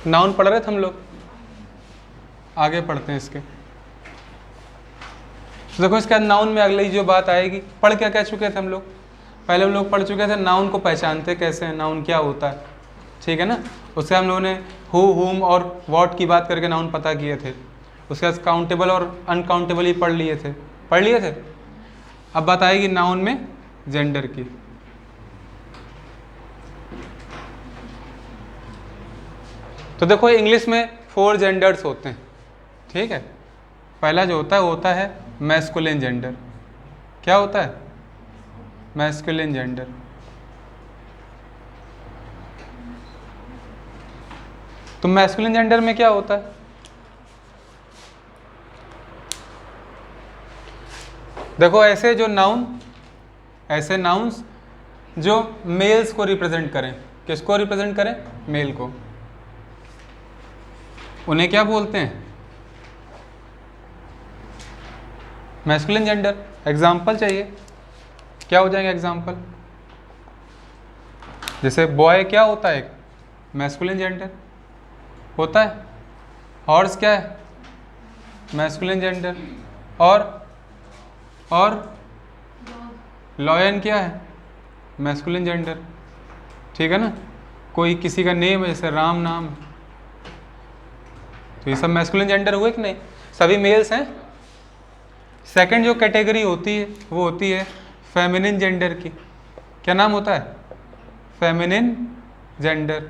Noun पढ़ रहे थे हम लोग, आगे पढ़ते हैं इसके। तो देखो इसके बाद नाउन में अगली जो बात आएगी, पढ़ क्या कह चुके थे हम लोग, पहले हम लोग पढ़ चुके थे नाउन को पहचानते कैसे हैं, नाउन क्या होता है, ठीक है ना। उससे हम लोगों ने हु, हुम और व्हाट की बात करके नाउन पता किए थे। उसके बाद काउंटेबल और अनकाउंटेबल ही पढ़ लिए थे। अब बात आएगी नाउन में जेंडर की। तो देखो इंग्लिश में 4 जेंडर्स होते हैं, ठीक है। पहला जो होता है वो होता है मैस्कुलिन जेंडर। क्या होता है? Masculine gender. तो मैस्कुलिन जेंडर में क्या होता है? देखो ऐसे नाउन्स जो मेल्स को रिप्रेजेंट करें। किसको रिप्रेजेंट करें? मेल को। उन्हें क्या बोलते हैं? Masculine gender. एग्जाम्पल चाहिए, क्या हो जाएंगे एग्जाम्पल? जैसे बॉय क्या होता है? एक मैस्कुलिन जेंडर होता है। हॉर्स क्या है? Masculine gender. और लॉयन क्या है? मैस्कुलिन जेंडर, ठीक है ना। कोई किसी का नेम है जैसे राम नाम, तो ये सब मैस्कुलिन जेंडर हुए कि नहीं? सभी मेल्स हैं। सेकंड जो कैटेगरी होती है वो होती है फेमिनिन जेंडर की। क्या नाम होता है? Feminine gender.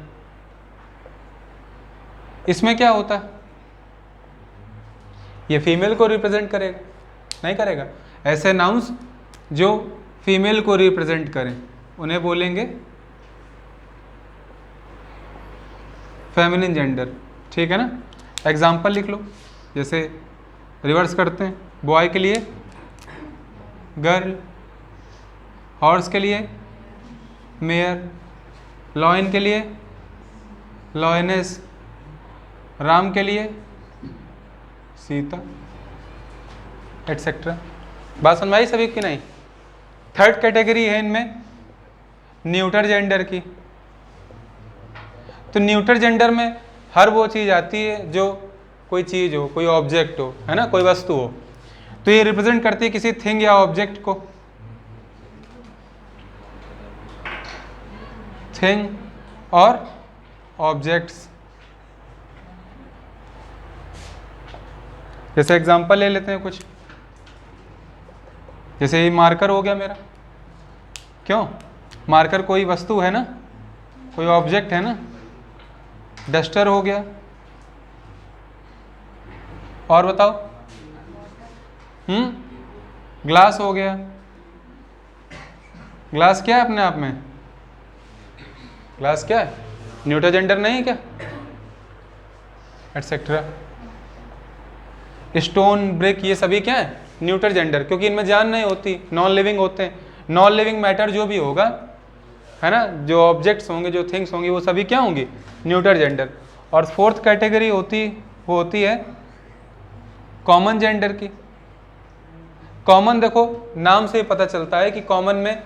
इसमें क्या होता है? ये फीमेल को रिप्रेजेंट करेगा? नहीं करेगा। ऐसे नाउन्स जो फीमेल को रिप्रेजेंट करें उन्हें बोलेंगे फेमिनिन जेंडर, ठीक है ना। एग्जाम्पल लिख लो, जैसे रिवर्स करते हैं। बॉय के लिए गर्ल, हॉर्स के लिए मेयर, लॉयन के लिए लॉयनेस, राम के लिए सीता, एटसेट्रा। बात समझ आई सभी की नहीं? थर्ड कैटेगरी है इनमें न्यूटर जेंडर की। तो न्यूटर जेंडर में हर वो चीज़ आती है जो कोई चीज़ हो, कोई ऑब्जेक्ट हो, है ना, कोई वस्तु हो। तो ये रिप्रेजेंट करती है किसी थिंग या ऑब्जेक्ट को। थिंग और ऑब्जेक्ट्स। जैसे एग्जांपल ले लेते हैं कुछ, जैसे ये मार्कर हो गया मेरा। क्यों? मार्कर कोई वस्तु है ना, कोई ऑब्जेक्ट है ना। डस्टर हो गया, और बताओ। ग्लास हो गया। ग्लास क्या है अपने आप में? ग्लास क्या है? न्यूटर जेंडर नहीं क्या? एटसेट्रा। स्टोन, ब्रिक, ये सभी क्या है? न्यूटर जेंडर, क्योंकि इनमें जान नहीं होती, नॉन लिविंग होते हैं। नॉन लिविंग मैटर जो भी होगा, है ना, जो ऑब्जेक्ट्स होंगे, जो थिंग्स होंगी, वो सभी क्या होंगी? Neuter gender. और फोर्थ कैटेगरी होती है कॉमन जेंडर की। कॉमन, देखो नाम से ही पता चलता है कि कॉमन में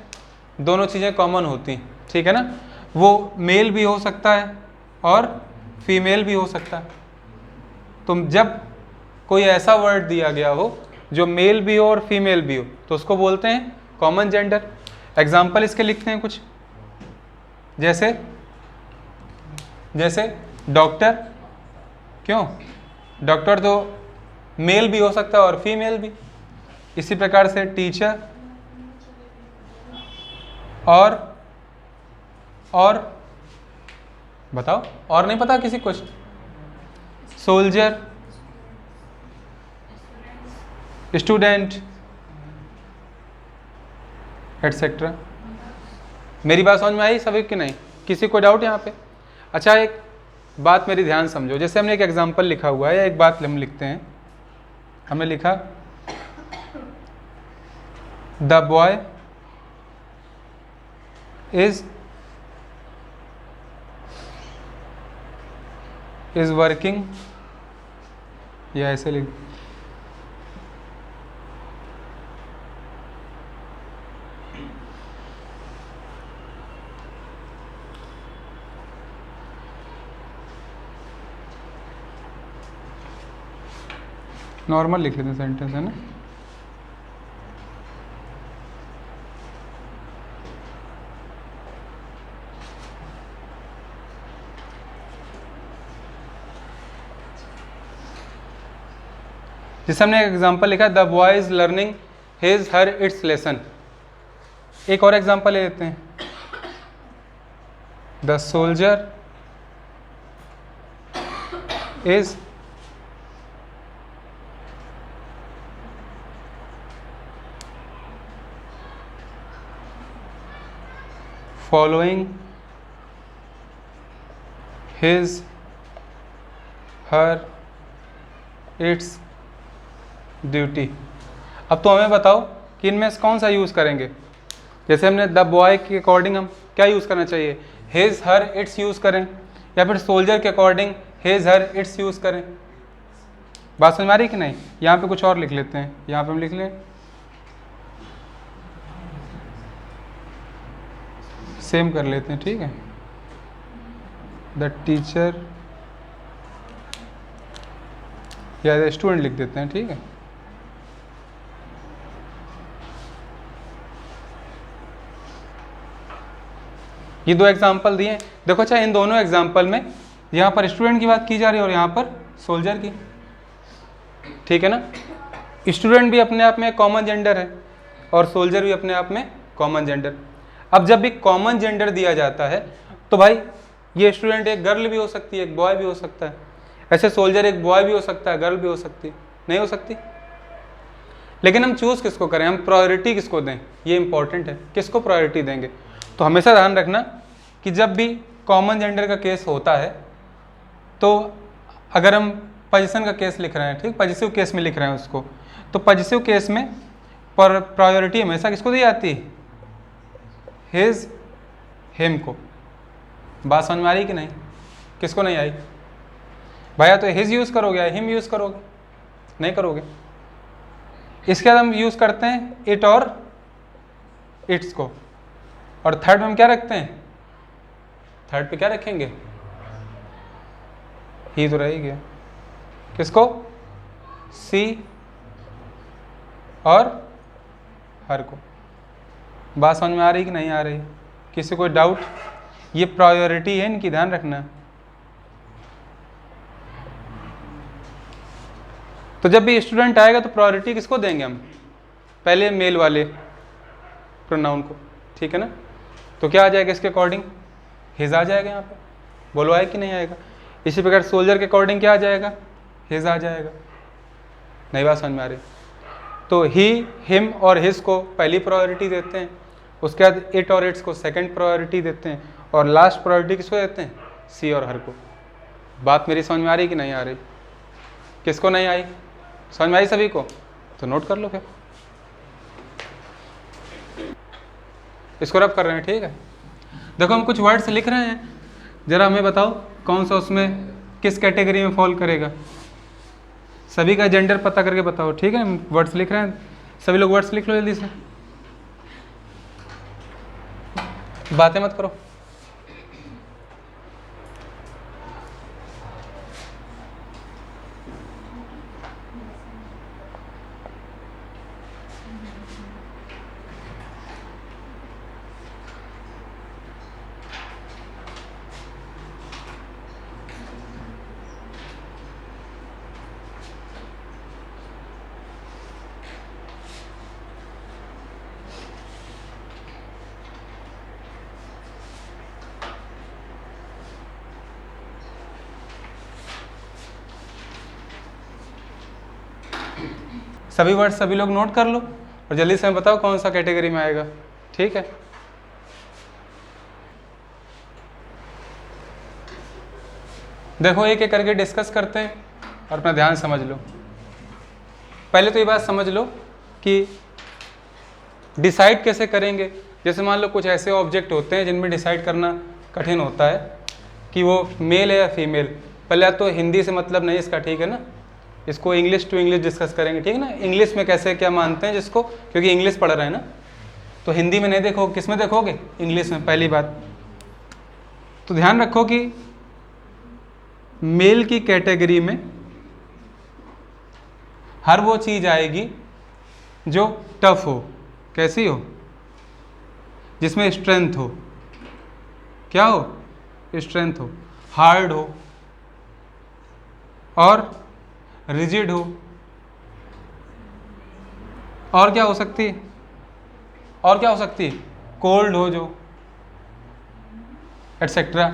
दोनों चीज़ें कॉमन होती हैं, ठीक है ना। वो मेल भी हो सकता है और फीमेल भी हो सकता है। तो जब कोई ऐसा वर्ड दिया गया हो जो मेल भी हो और फीमेल भी हो तो उसको बोलते हैं कॉमन जेंडर। एग्जाम्पल इसके लिखते हैं कुछ, जैसे डॉक्टर। क्यों? डॉक्टर तो मेल भी हो सकता है और फीमेल भी। इसी प्रकार से टीचर और बताओ, और नहीं पता किसी कुछ? Soldier, student, etcetera. मेरी बात समझ में आई सभी की नहीं? किसी को डाउट यहाँ पे? अच्छा, एक बात मेरी ध्यान समझो। जैसे हमने एक एग्जांपल लिखा हुआ है, या एक बात हम लिखते हैं, हमने लिखा द बॉय इज वर्किंग, या ऐसे लिख, नॉर्मल लिख लेते हैं सेंटेंस, है ना। जैसे हमने एक एग्जाम्पल लिखा, the boy is learning his her it's lesson. एक और एग्जाम्पल ले लेते हैं, the soldier is following his her its duty. अब तो हमें बताओ कि इनमें से कौन सा यूज़ करेंगे। जैसे हमने द बॉय के अकॉर्डिंग हम क्या यूज़ करना चाहिए, हिज हर इट्स यूज़ करें, या फिर सोल्जर के according his her it's use करें। बात समझ में आ रही कि नहीं। यहाँ पे कुछ और लिख लेते हैं, यहाँ पे हम लिख लें सेम कर लेते हैं, ठीक है। द टीचर या द स्टूडेंट लिख देते हैं, ठीक है। ये दो एग्जाम्पल दिए। देखो अच्छा, इन दोनों एग्जाम्पल में यहाँ पर स्टूडेंट की बात की जा रही है और यहाँ पर सोल्जर की, ठीक है ना। स्टूडेंट भी अपने आप में कॉमन जेंडर है और सोल्जर भी अपने आप में कॉमन जेंडर। अब जब भी कॉमन जेंडर दिया जाता है तो भाई ये स्टूडेंट एक गर्ल भी हो सकती है, एक बॉय भी हो सकता है। ऐसे सोल्जर एक बॉय भी हो सकता है, गर्ल भी हो सकती है, नहीं हो सकती। लेकिन हम चूज़ किसको करें, हम प्रायोरिटी किसको दें, ये इंपॉर्टेंट है। किसको प्रायोरिटी देंगे, तो हमेशा ध्यान रखना कि जब भी कॉमन जेंडर का केस होता है तो अगर हम पोजीशन का केस लिख रहे हैं, ठीक, पॉजिटिव केस में लिख रहे हैं उसको, तो पॉजिटिव केस में प्रायोरिटी हमेशा किसको दी जाती है, हिज हिम को। बात समझ में आ रही कि नहीं, किसको नहीं आई भैया। तो हिज यूज़ करोगे या हिम यूज़ करोगे, नहीं करोगे। इसके बाद हम यूज़ करते हैं इट और इट्स को, और थर्ड में हम क्या रखते हैं, थर्ड पे क्या रखेंगे, ही तो रह ही गया। किसको, सी और हर को। बात समझ में आ रही कि नहीं आ रही, किसी को डाउट। ये प्रायोरिटी है इनकी, ध्यान रखना। तो जब भी स्टूडेंट आएगा तो प्रायोरिटी किसको देंगे हम, पहले मेल वाले प्रोनाउन को, ठीक है ना। तो क्या आ जाएगा इसके अकॉर्डिंग, हिज आ जाएगा यहाँ पे, बोलो आए कि नहीं आएगा। इसी प्रकार सोल्जर के अकॉर्डिंग क्या आ जाएगा, हिज आ जाएगा। नई बात समझ में आ रही। तो ही हिम और हिज को पहली प्रायोरिटी देते हैं, उसके बाद इट और इट्स को सेकंड प्रायोरिटी देते हैं, और लास्ट प्रायोरिटी किसको देते हैं, सी और हर को। बात मेरी समझ में आ रही कि नहीं आ रही, किसको नहीं आई, समझ में आई सभी को, तो नोट कर लो फिर। इसको रब कर रहे हैं, ठीक है। देखो हम कुछ वर्ड्स लिख रहे हैं, जरा हमें बताओ कौन सा उसमें किस कैटेगरी में फॉल करेगा। सभी का जेंडर पता करके बताओ, ठीक है। हम वर्ड्स लिख रहे हैं, सभी लोग वर्ड्स लिख लो जल्दी से, बातें मत करो। सभी वर्ड सभी लोग नोट कर लो और जल्दी से हमें बताओ कौन सा कैटेगरी में आएगा, ठीक है। देखो एक एक करके डिस्कस करते हैं और अपना ध्यान समझ लो। पहले तो ये बात समझ लो कि डिसाइड कैसे करेंगे। जैसे मान लो कुछ ऐसे ऑब्जेक्ट होते हैं जिनमें डिसाइड करना कठिन होता है कि वो मेल है या फीमेल। पहले तो हिंदी से मतलब नहीं इसका, ठीक है ना। इसको इंग्लिश टू इंग्लिश डिस्कस करेंगे, ठीक है ना। इंग्लिश में कैसे क्या मानते हैं जिसको, क्योंकि इंग्लिश पढ़ रहे हैं ना, तो हिंदी में नहीं देखोगे, किस में देखोगे, इंग्लिश में। पहली बात तो ध्यान रखो कि मेल की कैटेगरी में हर वो चीज़ आएगी जो टफ हो। कैसी हो? जिसमें स्ट्रेंथ हो। क्या हो? स्ट्रेंथ हो। हार्ड हो और रिजिड हो। और क्या हो सकती है? और क्या हो सकती है? कोल्ड हो जो, एटसेट्रा।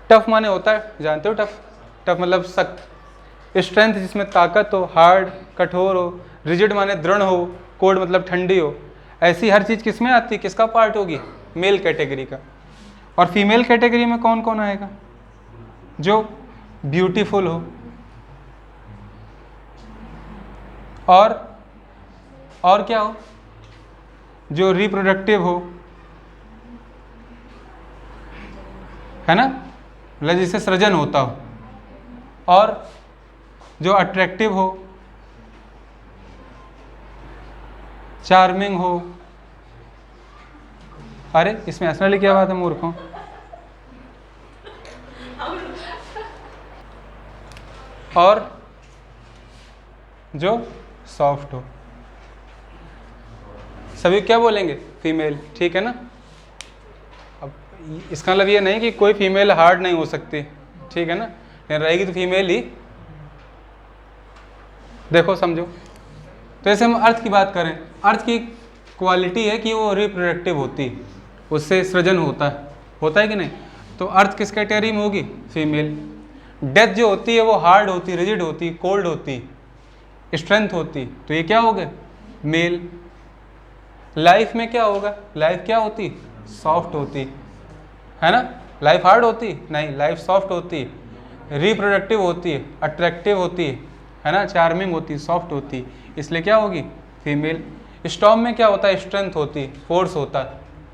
टफ माने होता है, जानते हो टफ? टफ मतलब सख्त। स्ट्रेंथ जिसमें ताकत हो, हार्ड कठोर हो, रिजिड माने दृढ़ हो, कोल्ड मतलब ठंडी हो। ऐसी हर चीज़ किस में आती है? किसका पार्ट होगी? मेल कैटेगरी का। और फीमेल कैटेगरी में कौन कौन आएगा? जो ब्यूटीफुल हो और क्या हो? जो रिप्रोडक्टिव हो, है ना, मतलब जिससे सृजन होता हो, और जो अट्रैक्टिव हो, चार्मिंग हो। अरे इसमें एसनली क्या बात है मूर्खों? और जो सॉफ्ट हो। सभी क्या बोलेंगे? फीमेल, ठीक है ना। अब इसका मतलब ये नहीं कि कोई फीमेल हार्ड नहीं हो सकती, ठीक है ना, लेकिन रहेगी तो फीमेल ही। देखो समझो, तो ऐसे हम अर्थ की बात करें, अर्थ की क्वालिटी है कि वो रिप्रोडक्टिव होती है, उससे सृजन होता है कि नहीं? तो अर्थ किस कैटेगरी में होगी? फीमेल। डेथ जो होती है वो हार्ड होती, रिजिड होती, कोल्ड होती, स्ट्रेंथ होती, तो ये क्या हो गए? मेल। लाइफ में क्या होगा? लाइफ क्या होती? सॉफ्ट होती, है ना। लाइफ हार्ड होती नहीं, लाइफ सॉफ्ट होती, रिप्रोडक्टिव होती है, अट्रैक्टिव होती है ना, चार्मिंग होती, सॉफ्ट होती, इसलिए क्या होगी? फीमेल। स्टॉर्म में क्या होता है? स्ट्रेंथ होती, फोर्स होता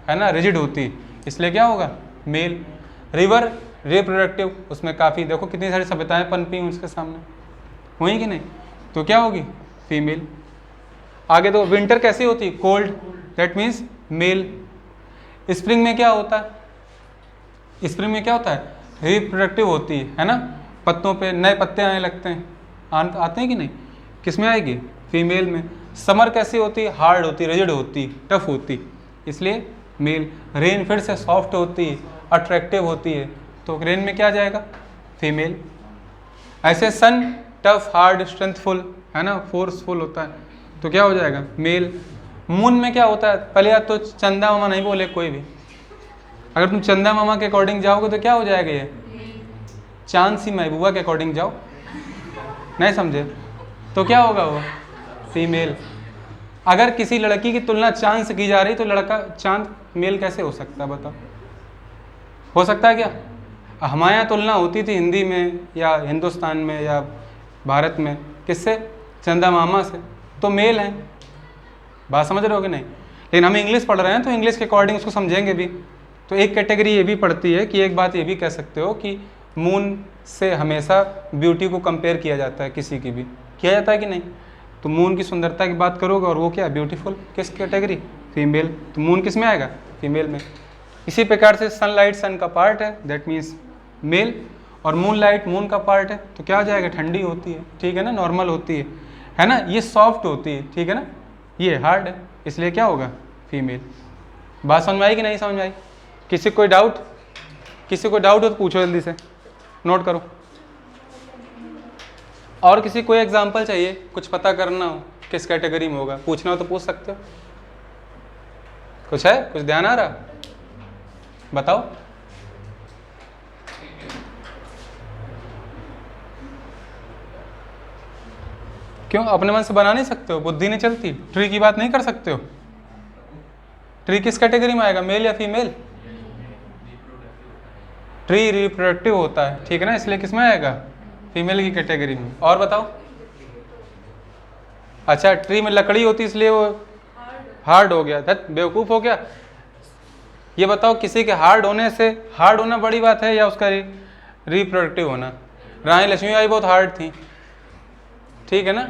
है ना, रिजिड होती, इसलिए क्या होगा? मेल। रिवर रिप्रोडक्टिव, उसमें काफ़ी देखो कितनी सारी सभ्यताएं पनपी हैं उसके सामने, हुई कि नहीं, तो क्या होगी? फीमेल। आगे तो विंटर कैसी होती है? Cold, that means male. Spring में क्या होता है? स्प्रिंग में क्या होता है? रिप्रोडक्टिव होती है ना, पत्तों पे नए पत्ते आने लगते हैं, आते हैं कि नहीं, किस में आएगी? फीमेल में। समर कैसी होती है? हार्ड होती, रिजिड होती, टफ होती, इसलिए मेल। रेन फिर से सॉफ्ट होती है, अट्रैक्टिव होती है, तो रेन में क्या आ जाएगा? फीमेल। ऐसे सन टफ, हार्ड, स्ट्रेंथफुल, है ना, फोर्सफुल होता है, तो क्या हो जाएगा? मेल। मून में क्या होता है? पहले बात तो चंदा मामा नहीं बोले कोई भी, अगर तुम चंदा मामा के अकॉर्डिंग जाओगे तो क्या हो जाएगा? ये चांद सी महबूबा के अकॉर्डिंग जाओ, नहीं समझे, तो क्या होगा? वो फीमेल। अगर किसी लड़की की तुलना चांद से की जा रही तो लड़का चांद मेल कैसे हो सकता है? बताओ, हो सकता है क्या? हमारे यहाँ तुलना होती थी हिंदी में या हिंदुस्तान में या भारत में, किससे? चंदा मामा से, तो मेल हैं। बात समझ रहे हो कि नहीं? लेकिन हम इंग्लिश पढ़ रहे हैं तो इंग्लिश के अकॉर्डिंग उसको समझेंगे भी। तो एक कैटेगरी ये भी पड़ती है कि एक बात ये भी कह सकते हो कि मून से हमेशा ब्यूटी को कंपेयर किया जाता है, किसी की भी किया जाता है कि नहीं? तो मून की सुंदरता की बात करोगे और वो क्या है? ब्यूटीफुल। किस कैटेगरी? फीमेल। तो मून किस में आएगा? फीमेल में। इसी प्रकार से सनलाइट सन का पार्ट है, दैट मीन्स मेल, और मून लाइट मून का पार्ट है, तो क्या आ जाएगा? ठंडी होती है, ठीक है ना, नॉर्मल होती है ना, ये सॉफ्ट होती है, ठीक है ना, ये हार्ड है, इसलिए क्या होगा? फीमेल। बात समझ में आई कि नहीं समझ में आई? किसी कोई डाउट? किसी को डाउट हो तो पूछो, जल्दी से नोट करो। और किसी कोई एग्जांपल चाहिए, कुछ पता करना हो किस कैटेगरी में होगा, पूछना हो तो पूछ सकते हो। कुछ है? कुछ ध्यान आ रहा? बताओ। क्यों? अपने मन से बना नहीं सकते हो? बुद्धि नहीं चलती? ट्री की बात नहीं कर सकते हो? ट्री किस कैटेगरी में आएगा? मेल या फीमेल? ट्री रिप्रोडक्टिव होता है, ठीक है ना, इसलिए किस में आएगा? फीमेल की कैटेगरी में। और बताओ। अच्छा, ट्री में लकड़ी होती इसलिए वो हार्ड हो गया, बेवकूफ़ हो गया। ये बताओ, किसी के हार्ड होने से, हार्ड होना बड़ी बात है या उसका रिप्रोडक्टिव होना? रानी लक्ष्मीबाई बहुत हार्ड थी, ठीक है ना,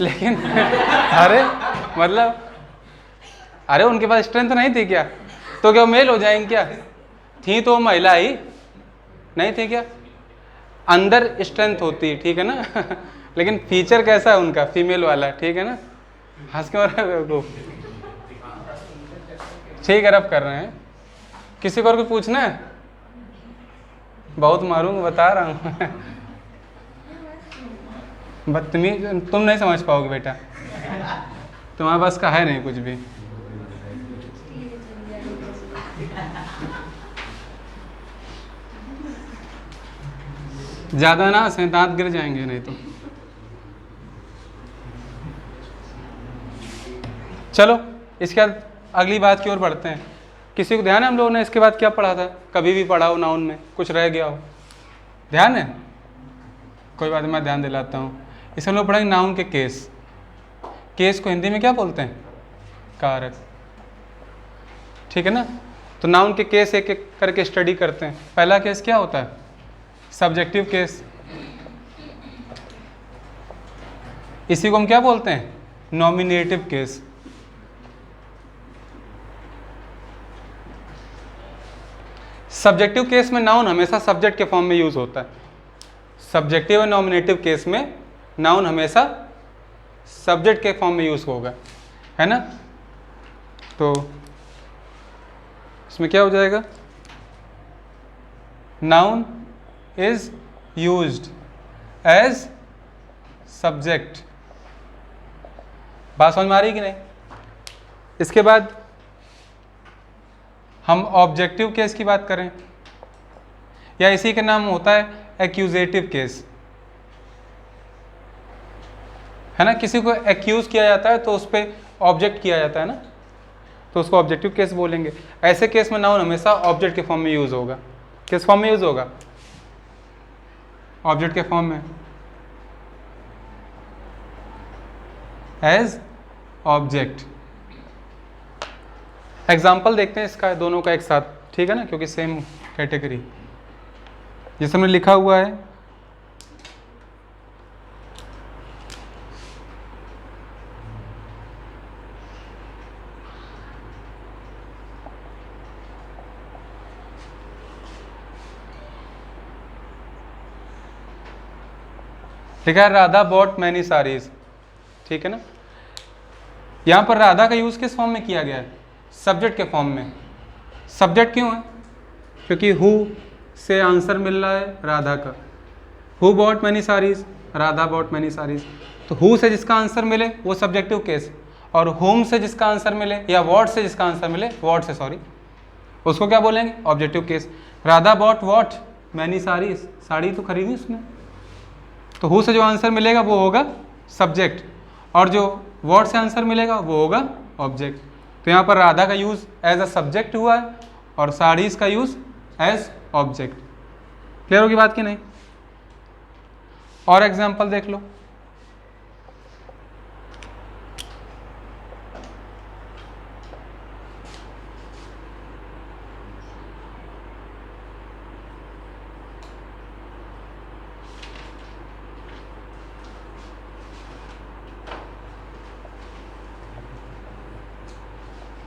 लेकिन अरे मतलब अरे उनके पास स्ट्रेंथ नहीं थी क्या? तो क्या मेल हो जाएंगे क्या? थी तो महिला ही नहीं थी क्या? अंदर स्ट्रेंथ होती है, ठीक है ना लेकिन फीचर कैसा है उनका, फीमेल वाला, ठीक है ना। हंस क्यों रहे हो बेवकूफ? ठीक है, रब कर रहे हैं। किसी को और कुछ पूछना है? बहुत मारूंगा, बता रहा हूँ। बदतमीज, तुम नहीं समझ पाओगे बेटा, तुम्हारे पास का है नहीं कुछ भी। ज्यादा ना हंसे, दांत गिर जाएंगे नहीं तो। चलो इसके बाद अगली बात की ओर बढ़ते हैं। किसी को ध्यान है हम लोगों ने इसके बाद क्या पढ़ा था? कभी भी पढ़ा हो नाउन में, कुछ रह गया हो? ध्यान है? कोई बात नहीं, मैं ध्यान दिलाता हूँ। इसे हम लोग पढ़ेंगे नाउन के केस। केस को हिंदी में क्या बोलते हैं? कारक, ठीक है ना। तो नाउन के केस एक एक करके स्टडी करते हैं। पहला केस क्या होता है? Subjective case. इसी को हम क्या बोलते हैं? Nominative case. सब्जेक्टिव केस में नाउन हमेशा सब्जेक्ट के फॉर्म में यूज होता है। सब्जेक्टिव और नॉमिनेटिव केस में नाउन हमेशा सब्जेक्ट के फॉर्म में यूज होगा, है ना। तो इसमें क्या हो जाएगा? Noun is used as subject. बात समझ में आ रही कि नहीं? इसके बाद हम ऑब्जेक्टिव केस की बात करें, या इसी का नाम होता है एक्यूजेटिव केस, है ना। किसी को एक्यूज किया जाता है तो उस पर ऑब्जेक्ट किया जाता है ना, तो उसको ऑब्जेक्टिव केस बोलेंगे। ऐसे केस में नाउन हमेशा ऑब्जेक्ट के फॉर्म में यूज होगा। किस फॉर्म में यूज होगा? ऑब्जेक्ट के फॉर्म में, एज ऑब्जेक्ट। एग्जाम्पल देखते हैं इसका, दोनों का एक साथ, ठीक है ना, क्योंकि सेम कैटेगरी। जैसे हमने लिखा हुआ है, लिखा है राधा बॉट मैनी साड़ीज, ठीक है ना। यहां पर राधा का यूज किस फॉर्म में किया गया है? सब्जेक्ट के फॉर्म में। सब्जेक्ट क्यों है? क्योंकि हु से आंसर मिल रहा है राधा का। Who bought many saris, Radha bought many saris. तो हु से जिसका आंसर मिले वो सब्जेक्टिव केस, और होम से जिसका आंसर मिले या वॉट से जिसका आंसर मिले, वॉट से सॉरी, उसको क्या बोलेंगे? Objective case. Radha bought what many saris, sari तो खरीदी उसने, तो हु से जो आंसर मिलेगा वो होगा सब्जेक्ट, और जो वॉट से आंसर मिलेगा वो होगा ऑब्जेक्ट। तो यहाँ पर राधा का यूज एज अ सब्जेक्ट हुआ है और साड़ीज का यूज एज ऑब्जेक्ट। क्लियर होगी बात कि नहीं? और एग्जाम्पल देख लो।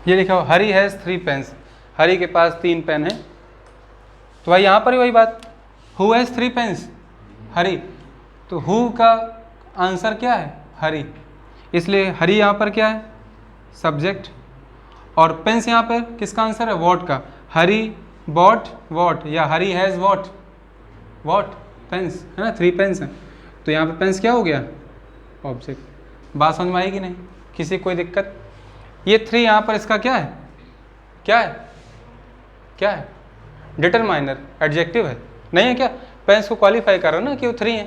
ये लिखा हो हरी हैज़ 3 पेन्स, हरी के पास 3 पेन है। तो भाई यहाँ पर ही वही बात, हु हैज़ 3 पेन्स, हरी। तो हु का आंसर क्या है? हरी, इसलिए हरी यहाँ पर क्या है? सब्जेक्ट। और पेन्स यहाँ पर किसका आंसर है? वॉट का। हरी बॉट वॉट, या हरी हैज़ वॉट, वॉट पेन्स, है ना, 3 पेन्स हैं। तो यहाँ पर पेन्स क्या हो गया? ऑब्जेक्ट। बात समझ में आई कि नहीं? किसी कोई दिक्कत? ये 3 यहाँ पर इसका क्या है? क्या है? क्या है? डिटरमाइनर, एडजेक्टिव है, नहीं है क्या? पेंस को क्वालिफाई कर रहा है ना कि वो 3 है,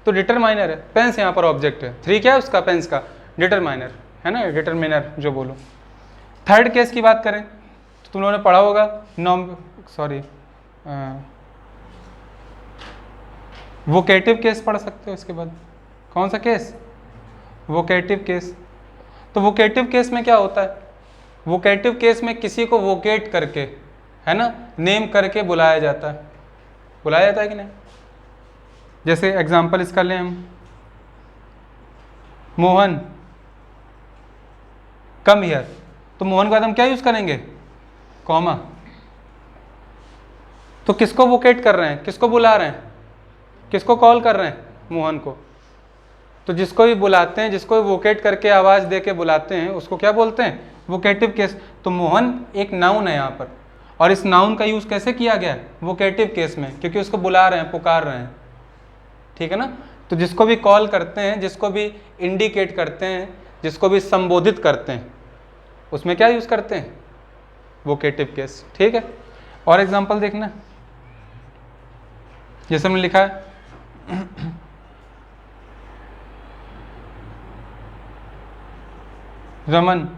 तो डिटरमाइनर है। पेंस यहाँ पर ऑब्जेक्ट है, 3 क्या है उसका? पेंस का डिटरमाइनर, है ना, डिटरमिनर जो बोलो। थर्ड केस की बात करें तो तुम लोगों ने पढ़ा होगा वोकेटिव केस पढ़ सकते हो। इसके बाद कौन सा केस? Vocative case. तो वोकेटिव केस में क्या होता है? वोकेटिव केस में किसी को वोकेट करके, है ना, नेम करके बुलाया जाता है। बुलाया जाता है कि नहीं? जैसे एग्जांपल इसका लें हम, मोहन कम हियर, तो मोहन के बाद हम क्या यूज करेंगे? कॉमा। तो किसको वोकेट कर रहे हैं? किसको बुला रहे हैं? किसको कॉल कर रहे हैं? मोहन को। तो जिसको भी बुलाते हैं, जिसको भी वोकेट करके आवाज़ दे के बुलाते हैं, उसको क्या बोलते हैं? Vocative case. तो मोहन एक नाउन है यहाँ पर, और इस नाउन का यूज़ कैसे किया गया है? वोकेटिव केस में, क्योंकि उसको बुला रहे हैं, पुकार रहे हैं, ठीक है ना। तो जिसको भी कॉल करते हैं, जिसको भी इंडिकेट करते हैं, जिसको भी संबोधित करते हैं, उसमें क्या यूज़ करते हैं? वोकेटिव केस, ठीक है। और एग्जांपल देखना, जैसे हमने लिखा है Raman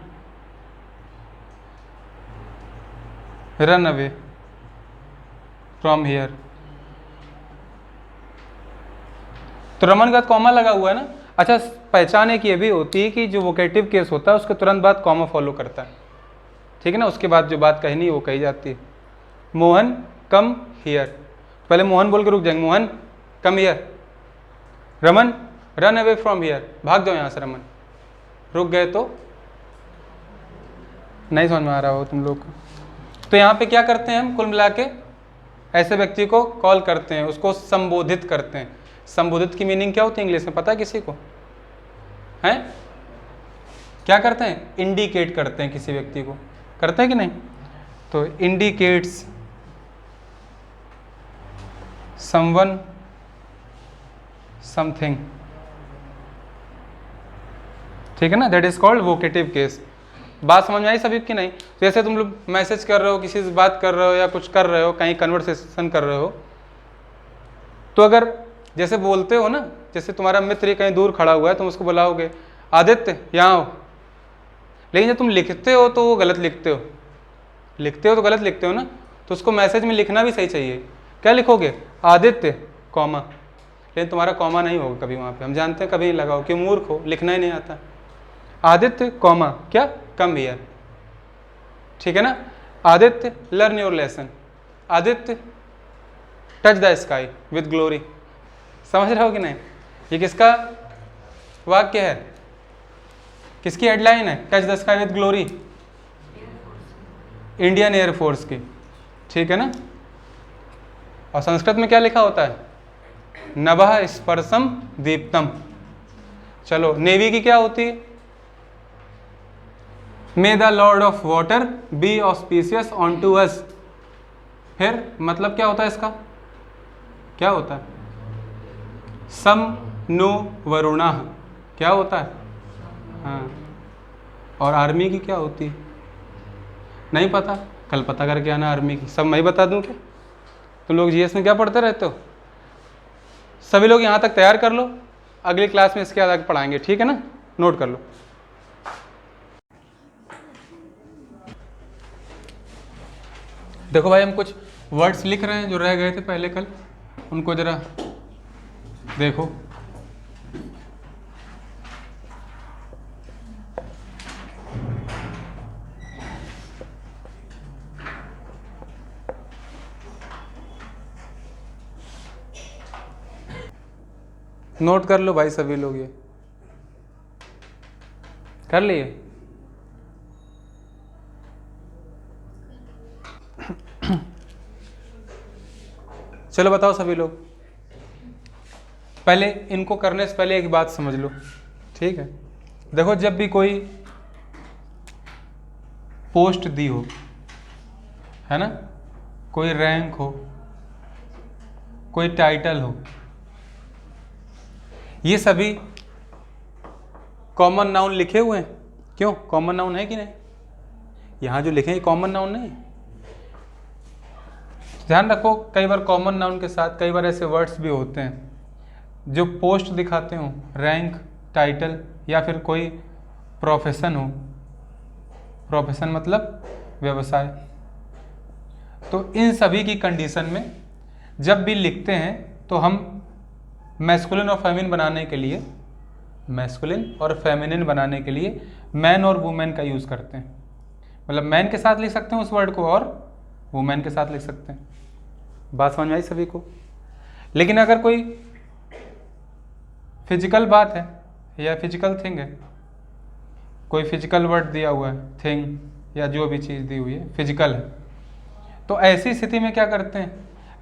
run away from here. तो रमन का कॉमा लगा हुआ है ना। अच्छा, पहचान एक ये भी होती है कि जो वोकेटिव केस होता है उसके तुरंत बाद कॉमा फॉलो करता है, ठीक है ना। उसके बाद जो बात कहनी है वो कही जाती है। मोहन कम हियर, पहले मोहन बोल के रुक जाएंगे, Mohan come here. Raman run away from here, भाग जाओ यहाँ से रमन। रुक गए तो नहीं समझ में आ रहा हो तुम लोग को। तो यहाँ पे क्या करते हैं हम? कुल मिला के ऐसे व्यक्ति को कॉल करते हैं, उसको संबोधित करते हैं। संबोधित की मीनिंग क्या होती है इंग्लिश में, पता है किसी को? हैं? क्या करते हैं? इंडिकेट करते हैं किसी व्यक्ति को, करते हैं कि नहीं? तो इंडिकेट्स समवन समथिंग, ठीक है ना, that is called vocative case. बात समझ में आई सभी की नहीं? जैसे तुम लोग मैसेज कर रहे हो, किसी से बात कर रहे हो या कुछ कर रहे हो, कहीं कन्वर्सेशन कर रहे हो, तो अगर जैसे बोलते हो ना, जैसे तुम्हारा मित्र कहीं दूर खड़ा हुआ है, तुम उसको बुलाओगे आदित्य यहाँ आओ, लेकिन जब तुम लिखते हो तो वो गलत लिखते हो, लिखते हो तो गलत लिखते हो ना। तो उसको मैसेज में लिखना भी सही चाहिए। क्या लिखोगे? आदित्य कॉमा, लेकिन तुम्हारा कॉमा नहीं होगा कभी वहाँ पे, हम जानते हैं, कभी नहीं लगाओ, क्यों? मूर्ख हो, लिखना ही नहीं आता। आदित्य कॉमा क्या? कम हियर, ठीक है ना। Aditya learn your lesson, Aditya touch the sky with glory. समझ रहे हो कि नहीं? ये किसका वाक्य है? किसकी हेडलाइन है? Touch the sky with glory, Indian air force की, ठीक है ना। और संस्कृत में क्या लिखा होता है? नभः स्पर्शम दीप्तम। चलो, नेवी की क्या होती है? May the lord of water be auspicious on to us. फिर मतलब क्या होता है इसका? क्या होता है? सम नो वरुणा, क्या होता है? हाँ। और आर्मी की क्या होती है? नहीं पता? कल पता करके आना आर्मी की। सब मैं ही बता दूं क्या? तुम लोग जीएस में क्या पढ़ते रहते हो? सभी लोग यहाँ तक तैयार कर लो, अगली क्लास में इसके आगे पढ़ाएंगे, ठीक है ना। नोट कर लो। देखो भाई, हम कुछ वर्ड्स लिख रहे हैं जो रह गए थे पहले कल, उनको जरा देखो। नोट कर लो भाई सभी लोग, ये कर लिए? चलो बताओ सभी लोग। पहले इनको करने से पहले एक बात समझ लो, ठीक है। देखो, जब भी कोई पोस्ट दी हो, है ना, कोई रैंक हो, कोई टाइटल हो, ये सभी कॉमन नाउन लिखे हुए हैं। क्यों? कॉमन नाउन है कि नहीं? यहां जो लिखे हैं कॉमन नाउन नहीं। ध्यान रखो, कई बार कॉमन नाउन के साथ कई बार ऐसे वर्ड्स भी होते हैं जो पोस्ट दिखाते हो, रैंक, टाइटल, या फिर कोई प्रोफेशन हो। प्रोफेशन मतलब व्यवसाय। तो इन सभी की कंडीशन में जब भी लिखते हैं तो हम मैस्कुलिन और फेमिनिन बनाने के लिए, मैस्कुलिन और फेमिनिन बनाने के लिए मैन और वुमेन का यूज़ करते हैं। मतलब मैन के साथ लिख सकते हैं उस वर्ड को और वुमेन के साथ लिख सकते हैं। बात समझ में आई सभी को? लेकिन अगर कोई फिजिकल बात है या फिजिकल थिंग है, कोई फिजिकल वर्ड दिया हुआ है, थिंग या जो भी चीज़ दी हुई है फिजिकल है, तो ऐसी स्थिति में क्या करते हैं?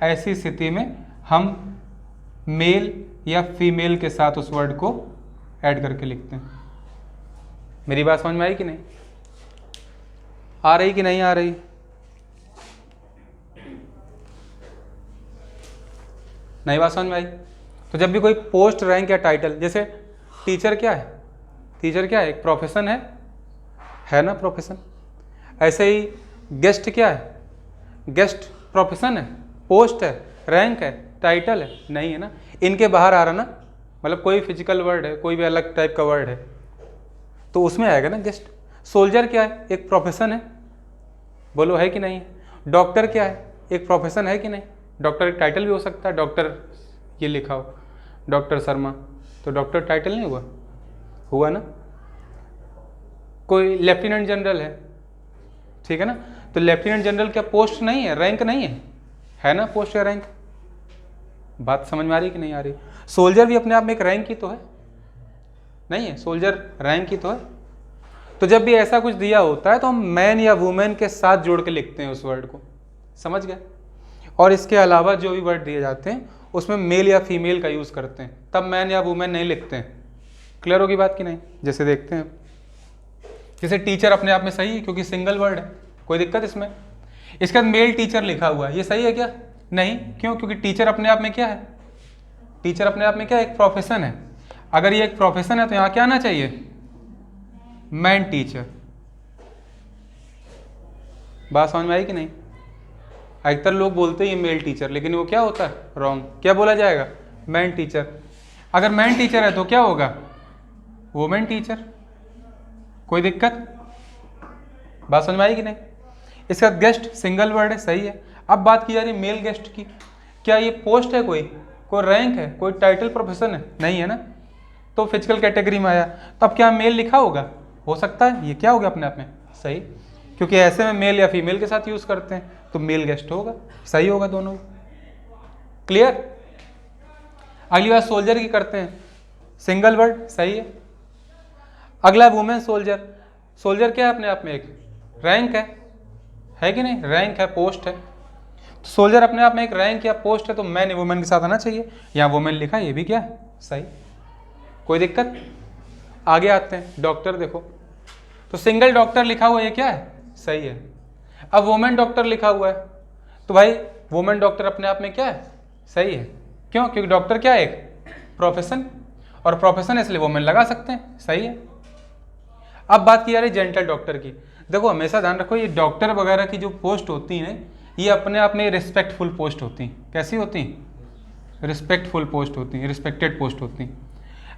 ऐसी स्थिति में हम मेल या फीमेल के साथ उस वर्ड को ऐड करके लिखते हैं। मेरी बात समझ में आई कि नहीं? आ रही कि नहीं आ रही? नहीं बात समझ में आई? तो जब भी कोई पोस्ट, रैंक या टाइटल, जैसे टीचर क्या है? टीचर क्या है? एक प्रोफेशन है ना, प्रोफेशन। ऐसे ही गेस्ट क्या है? गेस्ट प्रोफेशन है, पोस्ट है, रैंक है, टाइटल है? नहीं है ना। इनके बाहर आ रहा ना, मतलब कोई फिजिकल वर्ड है, कोई भी अलग टाइप का वर्ड है, तो उसमें आएगा ना गेस्ट। सोल्जर क्या है? एक प्रोफेशन है, बोलो है कि नहीं है? डॉक्टर क्या है? एक प्रोफेशन है कि नहीं? डॉक्टर एक टाइटल भी हो सकता है, डॉक्टर ये लिखा हो डॉक्टर शर्मा, तो डॉक्टर टाइटल नहीं हुआ? हुआ ना। कोई लेफ्टिनेंट जनरल है, ठीक है ना, तो लेफ्टिनेंट जनरल क्या पोस्ट नहीं है, रैंक नहीं है ना, पोस्ट या रैंक? बात समझ में आ रही कि नहीं आ रही? सोल्जर भी अपने आप में एक रैंक ही तो है, नहीं है? सोल्जर रैंक ही तो है। तो जब भी ऐसा कुछ दिया होता है तो हम मैन या वुमेन के साथ जोड़ के लिखते हैं उस वर्ड को, समझ गए? और इसके अलावा जो भी वर्ड दिए जाते हैं उसमें मेल या फीमेल का यूज़ करते हैं, तब मैन या वुमेन नहीं लिखते हैं। क्लियर होगी बात कि नहीं? जैसे देखते हैं, जैसे टीचर अपने आप में सही है क्योंकि सिंगल वर्ड है, कोई दिक्कत इसमें? इसके बाद मेल टीचर लिखा हुआ है, ये सही है क्या? नहीं। क्यों? क्योंकि टीचर अपने आप में क्या है? टीचर अपने आप में क्या है? एक प्रोफेशन है। अगर ये एक प्रोफेशन है तो यहाँ क्या आना चाहिए? Man teacher. बात समझ में आई कि नहीं? अधिकतर लोग बोलते हैं ये मेल टीचर, लेकिन वो क्या होता है? रॉन्ग। क्या बोला जाएगा? Man teacher. अगर मैन टीचर है तो क्या होगा? Women teacher. कोई दिक्कत? बात समझ में आई कि नहीं? इसका गेस्ट सिंगल वर्ड है, सही है। अब बात की जा रही है मेल गेस्ट की। क्या ये पोस्ट है, कोई रैंक है, कोई टाइटल प्रोफेशन है? नहीं है ना, तो फिजिकल कैटेगरी में आया। तो अब क्या मेल लिखा होगा? हो सकता है। ये क्या हो गया अपने आप में? सही, क्योंकि ऐसे में मेल या फीमेल के साथ यूज करते हैं, तो मेल गेस्ट होगा, सही होगा दोनों। क्लियर? अगली बात सोल्जर की करते हैं, सिंगल वर्ड, सही है। अगला वुमेन सोल्जर। सोल्जर क्या है? अपने आप में एक रैंक है कि नहीं? रैंक है, पोस्ट है। तो सोल्जर अपने आप में एक रैंक या पोस्ट है, तो मैन या वुमेन के साथ आना चाहिए। यहाँ वुमेन लिखा है, ये भी क्या है? सही। कोई दिक्कत? आगे आते हैं, डॉक्टर देखो, तो सिंगल डॉक्टर लिखा हुआ है, ये क्या है? सही है। अब वुमेन डॉक्टर लिखा हुआ है, तो भाई वुमेन डॉक्टर अपने आप में क्या है? सही है। क्यों? क्योंकि डॉक्टर क्या है? एक प्रोफेशन, और प्रोफेशन इसलिए वुमेन लगा सकते हैं, सही है। अब बात की जा रही है जेंटल डॉक्टर की। देखो हमेशा ध्यान रखो, ये डॉक्टर वगैरह की जो पोस्ट होती हैं, ये अपने आप में रिस्पेक्टफुल पोस्ट होती हैं। कैसी होती हैं? रिस्पेक्टफुल पोस्ट होती हैं, रिस्पेक्टेड पोस्ट होती हैं।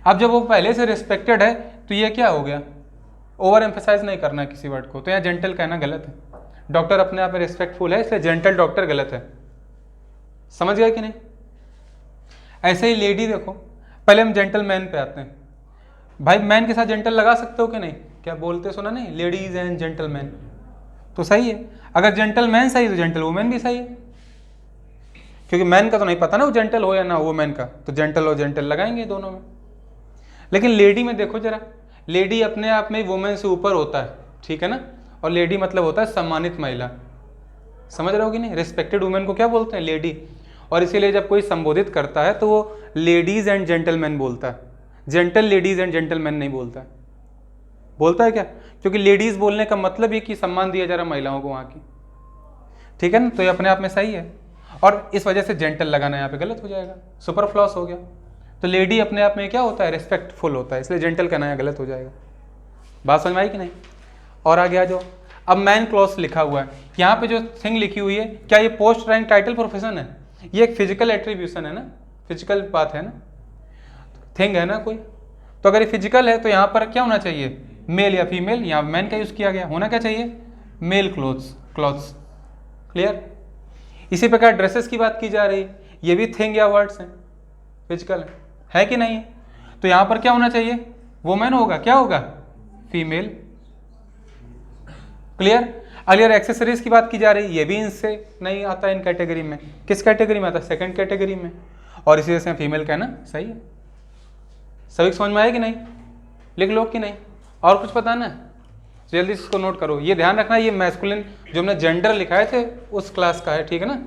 अब जब वो पहले से रिस्पेक्टेड है तो ये क्या हो गया? ओवर एम्फेसाइज नहीं करना है किसी वर्ड को, तो यहाँ जेंटल कहना गलत है। डॉक्टर अपने आप में रिस्पेक्टफुल है, इसलिए जेंटल डॉक्टर गलत है। समझ गया कि नहीं? ऐसे ही लेडी देखो, पहले हम जेंटल मैन पे आते हैं। भाई मैन के साथ जेंटल लगा सकते हो कि नहीं? क्या बोलते सुना नहीं? लेडीज एंड जेंटलमैन, तो सही है। अगर जेंटलमैन सही तो जेंटल वुमेन भी सही है, क्योंकि मैन का तो नहीं पता ना वो जेंटल हो या ना, वुमेन का, तो जेंटल और जेंटल लगाएंगे दोनों में। लेकिन लेडी में देखो जरा, लेडी अपने आप में वुमेन से ऊपर होता है, ठीक है ना, और लेडी मतलब होता है सम्मानित महिला। समझ रहे हो कि नहीं? रिस्पेक्टेड वुमेन को क्या बोलते हैं? लेडी। और इसीलिए जब कोई संबोधित करता है तो वो लेडीज एंड जेंटलमैन बोलता है, जेंटल लेडीज एंड जेंटलमैन नहीं बोलता है। बोलता है क्या? क्योंकि लेडीज बोलने का मतलब ही कि सम्मान दिया जा रहा महिलाओं को वहाँ की, ठीक है ना, तो ये अपने आप में सही है। और इस वजह से जेंटल लगाना यहाँ पे गलत हो जाएगा, सुपरफ्लॉस हो गया। तो लेडी अपने आप में क्या होता है? रिस्पेक्टफुल होता है, इसलिए जेंटल कहना यहाँ गलत हो जाएगा। बात समझ में आई कि नहीं? और आगे आ जाओ। अब मैन क्लॉज लिखा हुआ है, यहाँ पे जो थिंग लिखी हुई है, क्या ये पोस्ट, रैंक, टाइटल, प्रोफेशन है? ये एक फिजिकल एट्रीब्यूशन है ना, फिजिकल बात है ना, थिंग है ना कोई। तो अगर ये फिजिकल है तो यहाँ पर क्या होना चाहिए? मेल या फीमेल, यहाँ मैन का यूज किया गया, होना क्या चाहिए? Male clothes. क्लियर? इसी प्रकार ड्रेसेस की बात की जा रही है, ये भी थिंग या वर्ड्स हैं, फिजिकल है कि नहीं? तो यहाँ पर क्या होना चाहिए? वुमेन होगा, क्या होगा? फीमेल। क्लियर? अगर एक्सेसरीज की बात की जा रही है, ये भी इनसे नहीं आता इन कैटेगरी में। किस कैटेगरी में आता है? सेकंड कैटेगरी में। और इसी वजह से फीमेल कहना सही है। सभी समझ में आया कि नहीं? लिख लो कि नहीं? और कुछ पता ना? जल्दी से इसको नोट करो। ये ध्यान रखना, ये मैस्कुलिन जो हमने जेंडर लिखाए थे उस क्लास का है, ठीक है ना,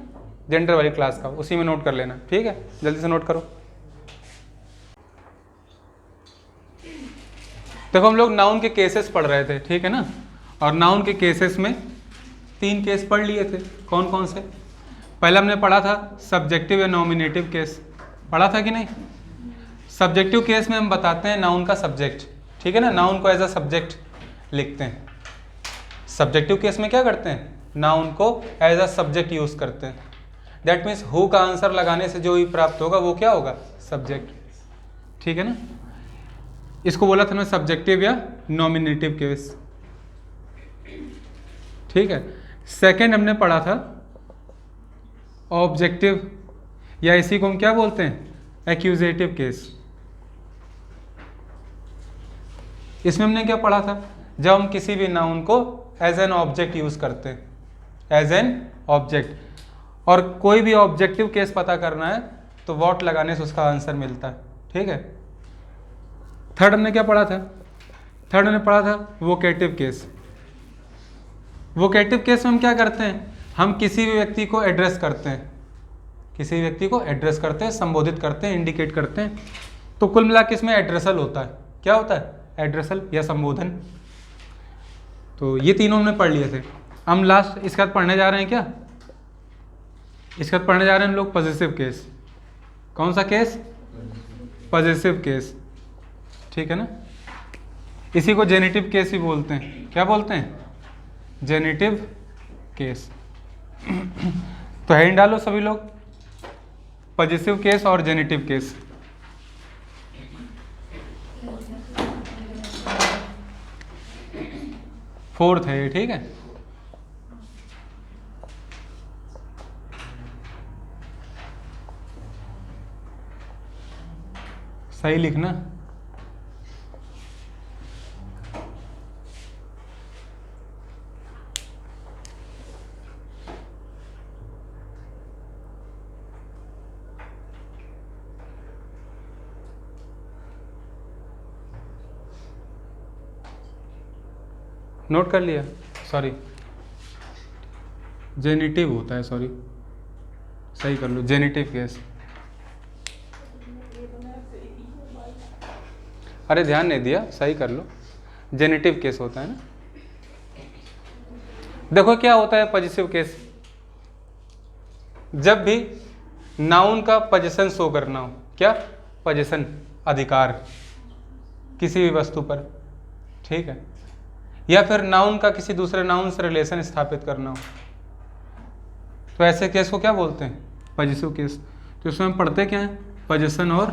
जेंडर वाली क्लास का, उसी में नोट कर लेना, ठीक है? जल्दी से नोट करो। देखो हम लोग नाउन के केसेस पढ़ रहे थे, ठीक है ना, और नाउन के केसेस में 3 केस पढ़ लिए थे। कौन कौन से? पहले हमने पढ़ा था सब्जेक्टिव या नॉमिनेटिव केस, पढ़ा था कि नहीं? सब्जेक्टिव केस में हम बताते हैं नाउन का सब्जेक्ट, ठीक है ना, नाउन को एज अ सब्जेक्ट लिखते हैं। सब्जेक्टिव केस में क्या करते हैं? नाउन को एज अ सब्जेक्ट यूज करते हैं। दैट मीन्स हु का आंसर लगाने से जो भी प्राप्त होगा वो क्या होगा? सब्जेक्ट, ठीक है ना। इसको बोला था मैं सब्जेक्टिव या नॉमिनेटिव केस, ठीक है। सेकंड हमने पढ़ा था ऑब्जेक्टिव, या इसी को हम क्या बोलते हैं? Accusative case. इसमें हमने क्या पढ़ा था? जब हम किसी भी नाउन को एज एन ऑब्जेक्ट यूज करते हैं, एज एन ऑब्जेक्ट, और कोई भी ऑब्जेक्टिव केस पता करना है तो व्हाट लगाने से उसका आंसर मिलता है, ठीक है। थर्ड हमने क्या पढ़ा था? थर्ड हमने पढ़ा था वोकेटिव केस। वोकेटिव केस में हम क्या करते हैं? हम किसी भी व्यक्ति को एड्रेस करते हैं, किसी भी व्यक्ति को एड्रेस करते हैं, संबोधित करते हैं, इंडिकेट करते हैं। तो कुल मिला के इसमें एड्रेसल होता है। क्या होता है? एड्रेसल या संबोधन। तो ये तीनों हमने पढ़ लिए थे। हम लास्ट इसके बाद पढ़ने जा रहे हैं क्या? इसके बाद पढ़ने जा रहे हैं हम लोग पॉजिटिव केस। कौन सा केस? पॉजिटिव केस, ठीक है ना। इसी को जेनेटिव केस भी बोलते हैं। क्या बोलते हैं? Generative case. तो हेडिंग डालो सभी लोग, पॉजिटिव केस और जेनेटिव केस। फोर्थ है ये, ठीक है। सही लिखना। नोट कर लिया? सॉरी, जेनेटिव होता है, सॉरी, सही कर लो, जेनेटिव केस। अरे ध्यान नहीं दिया, सही कर लो, जेनेटिव केस होता है ना। देखो क्या होता है पॉजिटिव केस? जब भी नाउन का पोजीशन शो करना हो, क्या? पोजीशन, अधिकार किसी भी वस्तु पर, ठीक है, या फिर नाउन का किसी दूसरे नाउन से रिलेशन स्थापित करना हो, तो ऐसे केस को क्या बोलते हैं? Positive case. तो इसमें हम पढ़ते क्या है? पोजीशन और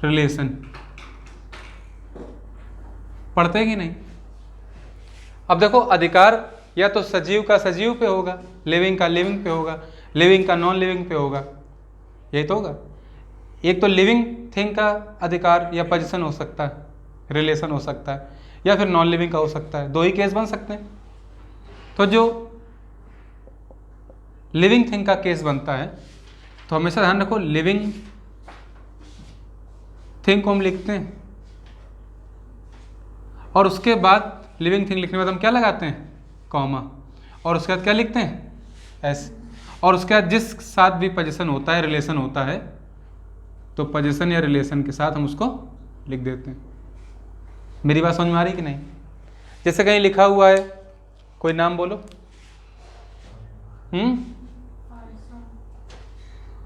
रिलेशन। पढ़ते कि नहीं? अब देखो, अधिकार या तो सजीव का सजीव पे होगा, लिविंग का लिविंग पे होगा, लिविंग का नॉन लिविंग पे होगा, यही तो होगा। एक तो लिविंग थिंग का अधिकार या पोजीशन हो सकता है, रिलेशन हो सकता है, या फिर नॉन लिविंग का हो सकता है। 2 ही केस बन सकते हैं। तो जो लिविंग थिंग का केस बनता है, तो हमेशा ध्यान रखो, लिविंग थिंग को हम लिखते हैं और उसके बाद लिविंग थिंग लिखने के बाद हम क्या लगाते हैं? कॉमा, और उसके बाद क्या लिखते हैं? एस। और उसके बाद जिस साथ भी पोजीशन होता है, रिलेशन होता है, तो पोजीशन या रिलेशन के साथ हम उसको लिख देते हैं। मेरी बात समझ में आ रही कि नहीं? जैसे कहीं लिखा हुआ है, कोई नाम बोलो।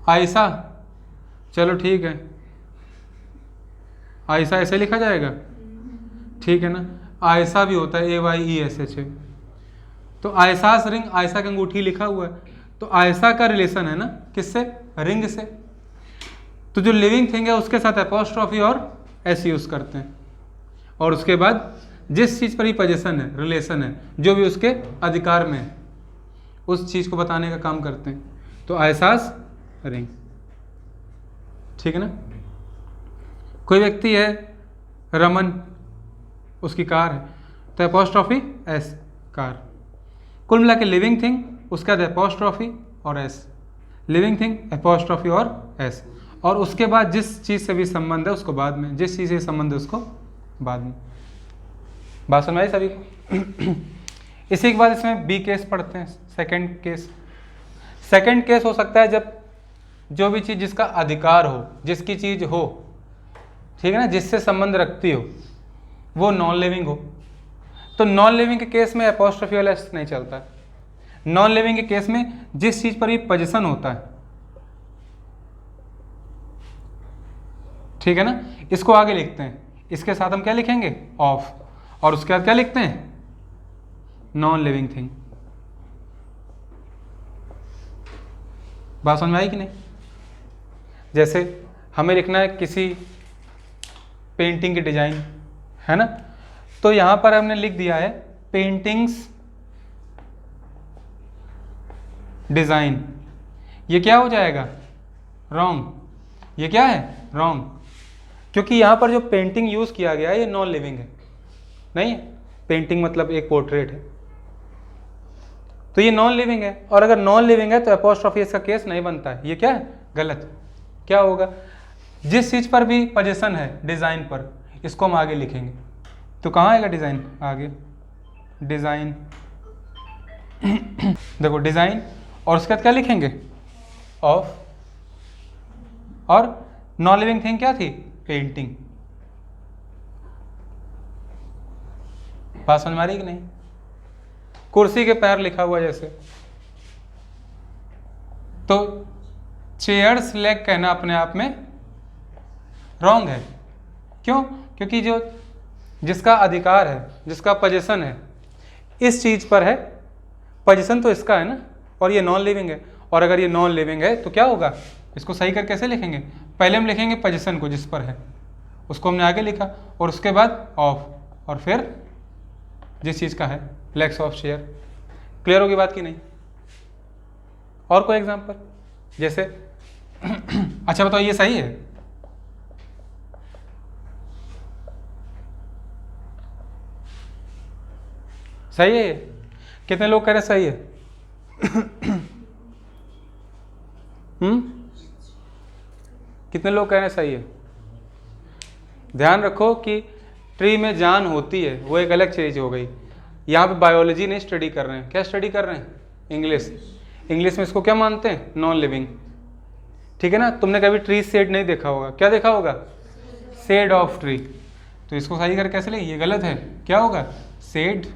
आयशा, चलो ठीक है, आयशा ऐसे लिखा जाएगा, ठीक है ना। आयशा भी होता है, AYESH। तो आयशास रिंग, आयशा की अंगूठी लिखा हुआ है, तो आयशा का रिलेशन है ना किससे? रिंग से। तो जो लिविंग थिंग है उसके साथ एपोस्ट्रॉफी और एस यूज करते हैं, और उसके बाद जिस चीज़ पर ही पोजीशन है, रिलेशन है, जो भी उसके अधिकार में है, उस चीज़ को बताने का काम करते हैं। तो आयशास रिंग, ठीक है ना। कोई व्यक्ति है रमन, उसकी कार है, तो एपोस्ट्रॉफी एस, कार। कुल मिला के लिविंग थिंग, उसके बाद एपोस्ट्रॉफी और एस, लिविंग थिंग, एपोस्ट्रॉफी और एस, और उसके बाद जिस चीज़ से भी संबंध है उसको बाद में, जिस चीज़ से संबंध है उसको बाद में। बात समझ आई सभी को? इसी के बाद इसमें बी केस पढ़ते हैं, सेकंड केस। सेकंड केस हो सकता है जब जो भी चीज़ जिसका अधिकार हो, जिसकी चीज़ हो, ठीक है ना, जिससे संबंध रखती हो, वो नॉन लिविंग हो। तो नॉन लिविंग के केस में एपोस्ट्रोफी वाला एस नहीं चलता। नॉन लिविंग के केस में जिस चीज पर भी पोजीशन होता है, ठीक है ना, इसको आगे लिखते हैं, इसके साथ हम क्या लिखेंगे, ऑफ, और उसके बाद क्या लिखते हैं, नॉन लिविंग थिंग। बात समझ में आई कि नहीं? जैसे हमें लिखना है किसी पेंटिंग की डिजाइन, है ना, तो यहां पर हमने लिख दिया है पेंटिंग्स डिजाइन। ये क्या हो जाएगा, रॉन्ग। ये क्या है, रॉन्ग, क्योंकि यहां पर जो पेंटिंग यूज किया गया है ये नॉन लिविंग है, नहीं है। पेंटिंग मतलब एक पोर्ट्रेट है, तो ये नॉन लिविंग है। और अगर नॉन लिविंग है तो एपोस्ट्रोफी इसका केस नहीं बनता है। ये क्या है, गलत। क्या होगा, जिस चीज पर भी पोजीशन है डिजाइन पर, इसको हम आगे लिखेंगे। तो कहाँ आएगा डिजाइन, आगे डिजाइन देखो डिजाइन, और उसके बाद क्या लिखेंगे, ऑफ, और नॉन लिविंग थिंग क्या थी, पेंटिंग। बात समझ में आ रही कि नहीं? कुर्सी के पैर लिखा हुआ जैसे, तो चेयर्स लेग कहना अपने आप में रॉन्ग है। क्यों? क्योंकि जो जिसका अधिकार है, जिसका पोजीशन है इस चीज पर है, पोजीशन तो इसका है ना, और ये नॉन लिविंग है। और अगर ये नॉन लिविंग है तो क्या होगा, इसको सही कर कैसे लिखेंगे, पहले हम लिखेंगे पोजीशन को जिस पर है, उसको हमने आगे लिखा, और उसके बाद ऑफ, और फिर जिस चीज का है, लेग्स ऑफ चेयर। क्लियर होगी बात की नहीं? और कोई एग्जांपल जैसे अच्छा बताओ, ये सही है? सही है? कितने लोग कह रहे सही है? कितने लोग कह रहे सही है? ध्यान रखो कि ट्री में जान होती है, वो एक अलग चीज हो गई। यहाँ पे बायोलॉजी नहीं स्टडी कर रहे हैं, क्या स्टडी कर रहे हैं, इंग्लिश। इंग्लिश में इसको क्या मानते हैं, नॉन लिविंग। ठीक है ना, तुमने कभी ट्री शेड नहीं देखा होगा, क्या देखा होगा, शेड ऑफ ट्री। तो इसको सही कर कैसे ले, ये गलत है, क्या होगा, शेड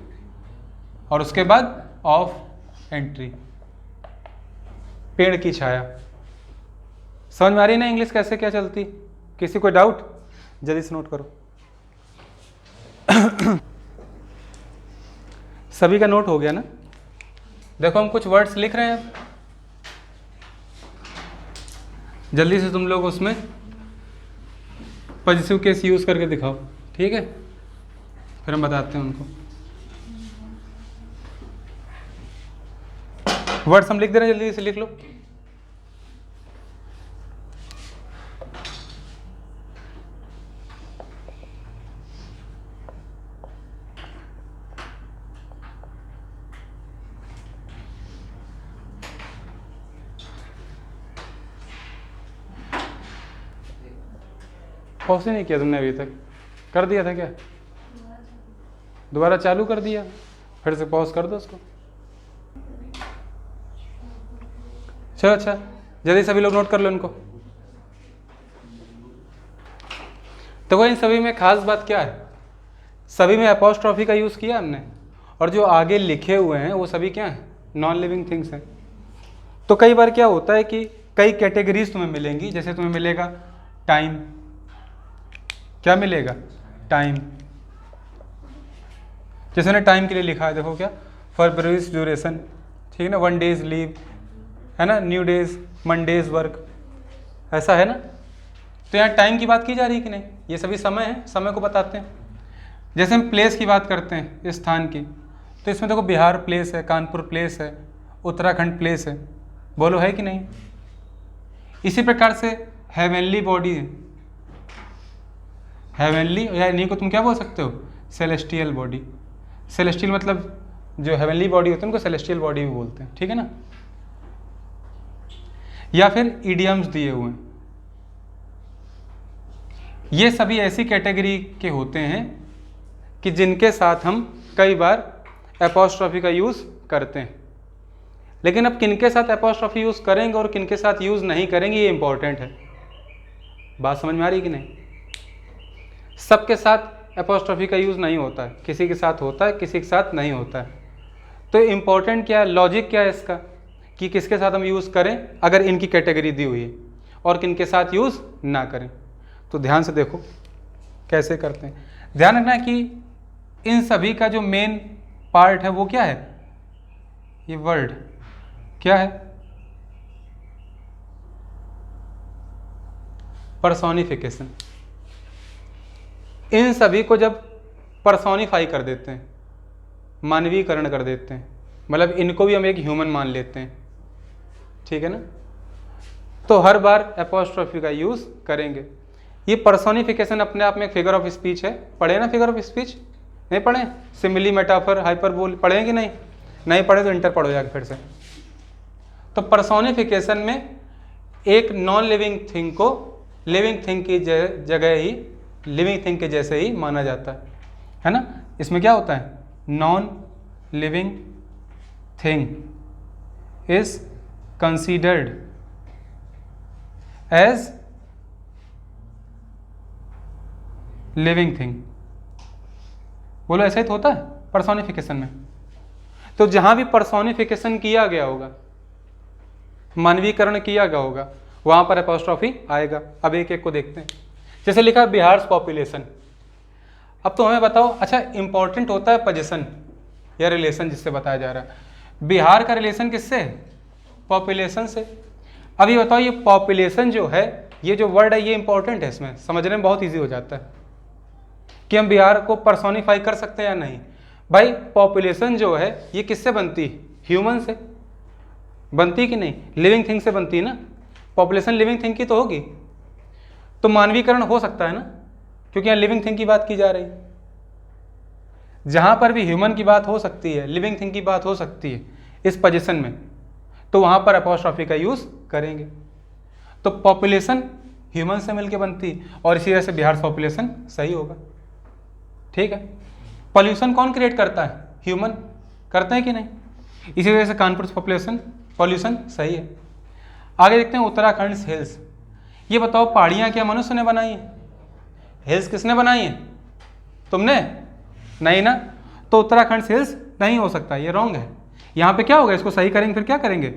और उसके बाद ऑफ एंड ट्री, पेड़ की छाया। समझ में आ रही ना इंग्लिश कैसे क्या चलती? किसी को डाउट, जल्दी से नोट करो। सभी का नोट हो गया ना? देखो हम कुछ वर्ड्स लिख रहे हैं, जल्दी से तुम लोग उसमें पॉजिटिव केस यूज करके दिखाओ, ठीक है, फिर हम बताते हैं उनको। वर्ड्स हम लिख दे रहे हैं, जल्दी से लिख लो। पॉज ही नहीं किया तुमने अभी तक, कर दिया था क्या? दोबारा चालू कर दिया, फिर से पॉज कर दो उसको। चलो अच्छा, जल्दी सभी लोग नोट कर लो इनको। देखो इन सभी में खास बात क्या है, सभी में एपोस्ट्रोफी का यूज किया हमने, और जो आगे लिखे हुए हैं वो सभी क्या हैं, नॉन लिविंग थिंग्स हैं। तो कई बार क्या होता है कि कई कैटेगरीज तुम्हें मिलेंगी, जैसे तुम्हें मिलेगा टाइम, क्या मिलेगा, टाइम। जैसे ने टाइम के लिए लिखा है, देखो क्या, फॉर ब्रीफ ड्यूरेशन, ठीक है ना, 1 डेज लीव, है ना, न्यू डेज, मंडेज वर्क, ऐसा है ना। तो यहाँ टाइम की बात की जा रही है कि नहीं, ये सभी समय है, समय को बताते हैं। जैसे हम प्लेस की बात करते हैं, इस स्थान की, तो इसमें देखो बिहार प्लेस है, कानपुर प्लेस है, उत्तराखंड प्लेस है, बोलो है कि नहीं। इसी प्रकार से हेवनली बॉडी है, हेवनली, या इन्हीं को तुम क्या बोल सकते हो, सेलेस्टियल बॉडी। सेलेस्टियल मतलब जो हेवनली बॉडी होती है उनको सेलेस्टियल बॉडी भी बोलते हैं, ठीक है ना। या फिर इडियम्स दिए हुए हैं, ये सभी ऐसी कैटेगरी के होते हैं कि जिनके साथ हम कई बार एपोस्ट्रोफी का यूज करते हैं। लेकिन अब किनके साथ एपोस्ट्रोफी यूज करेंगे और किनके साथ यूज नहीं करेंगे, ये इंपॉर्टेंट है। बात समझ में आ रही कि नहीं? सबके साथ एपोस्ट्रोफी का यूज़ नहीं होता है, किसी के साथ होता है, किसी के साथ नहीं होता है। तो इम्पॉर्टेंट क्या है, लॉजिक क्या है इसका, कि किसके साथ हम यूज़ करें अगर इनकी कैटेगरी दी हुई है और किन के साथ यूज़ ना करें। तो ध्यान से देखो कैसे करते हैं। ध्यान रखना कि इन सभी का जो मेन पार्ट है वो क्या है, ये वर्ड क्या है, पर्सोनिफिकेशन। इन सभी को जब पर्सोनिफाई कर देते हैं, मानवीकरण कर देते हैं, मतलब इनको भी हम एक ह्यूमन मान लेते हैं, ठीक है ना, तो हर बार एपोस्ट्रोफी का यूज़ करेंगे। ये पर्सोनिफिकेशन अपने आप में एक फिगर ऑफ स्पीच है। पढ़े ना फिगर ऑफ स्पीच, नहीं पढ़े? सिमिली, मेटाफर, हाइपरबोल पढ़े कि नहीं? नहीं पढ़े तो इंटर पढ़ो जाके फिर से। तो पर्सोनिफिकेशन में एक नॉन लिविंग थिंग को लिविंग थिंग की जगह ही लिविंग थिंग के जैसे ही माना जाता है ना। इसमें क्या होता है, non living thing is considered as living thing. बोलो ऐसा ही तो होता है पर्सोनिफिकेशन में। तो जहां भी पर्सोनिफिकेशन किया गया होगा, मानवीकरण किया गया होगा, वहां पर एपोस्ट्रोफी आएगा। अब एक एक को देखते हैं। जैसे लिखा बिहार पॉपुलेशन। अब तो हमें बताओ, अच्छा इंपॉर्टेंट होता है पोजीशन या रिलेशन जिससे बताया जा रहा है। बिहार का रिलेशन किससे है, पॉपुलेशन से। अब ये बताओ, ये पॉपुलेशन जो है, ये जो वर्ड है ये इंपॉर्टेंट है, इसमें समझने में बहुत ईजी हो जाता है कि हम बिहार को पर्सोनिफाई कर सकते हैं या नहीं। भाई पॉपुलेशन जो है ये किससे बनती है, ह्यूमन से बनती कि नहीं, लिविंग थिंग से बनती है ना। पॉपुलेशन लिविंग थिंग की तो होगी, तो मानवीकरण हो सकता है ना, क्योंकि यहाँ लिविंग थिंग की बात की जा रही है। जहां पर भी ह्यूमन की बात हो सकती है, लिविंग थिंग की बात हो सकती है इस पोजीशन में, तो वहां पर एपोस्ट्रोफी का यूज करेंगे। तो पॉपुलेशन ह्यूमन से मिलकर बनती है और इसी वजह से बिहार पॉपुलेशन सही होगा, ठीक है। पॉल्यूशन कौन क्रिएट करता है, ह्यूमन करते हैं कि नहीं, इसी वजह से कानपुर पॉपुलेशन पॉल्यूशन सही है। आगे देखते हैं उत्तराखंड हिल्स। ये बताओ पहाड़ियाँ क्या मनुष्य ने बनाई है, हिल्स किसने बनाई है, तुमने नहीं ना। तो उत्तराखंड हिल्स नहीं हो सकता, ये रॉन्ग है। यहाँ पे क्या होगा, इसको सही करेंगे, फिर क्या करेंगे,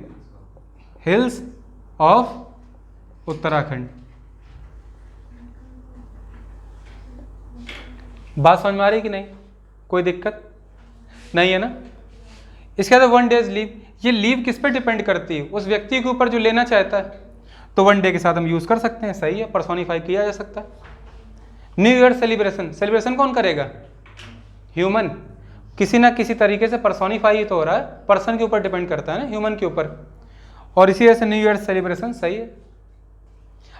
हिल्स ऑफ उत्तराखंड। बात समझ में आ रही कि नहीं, कोई दिक्कत नहीं है ना। इसके बाद 1 डेज लीव। ये लीव किस पे डिपेंड करती है, उस व्यक्ति के ऊपर जो लेना चाहता है। तो 1 डे के साथ हम यूज कर सकते हैं, सही है, पर्सोनिफाई किया जा सकता है। न्यू ईयर सेलिब्रेशन, सेलिब्रेशन कौन करेगा, ह्यूमन। किसी ना किसी तरीके से पर्सोनिफाई तो हो रहा है, पर्सन के ऊपर डिपेंड करता है ना, ह्यूमन के ऊपर, और इसी वजह से न्यू ईयर सेलिब्रेशन सही है।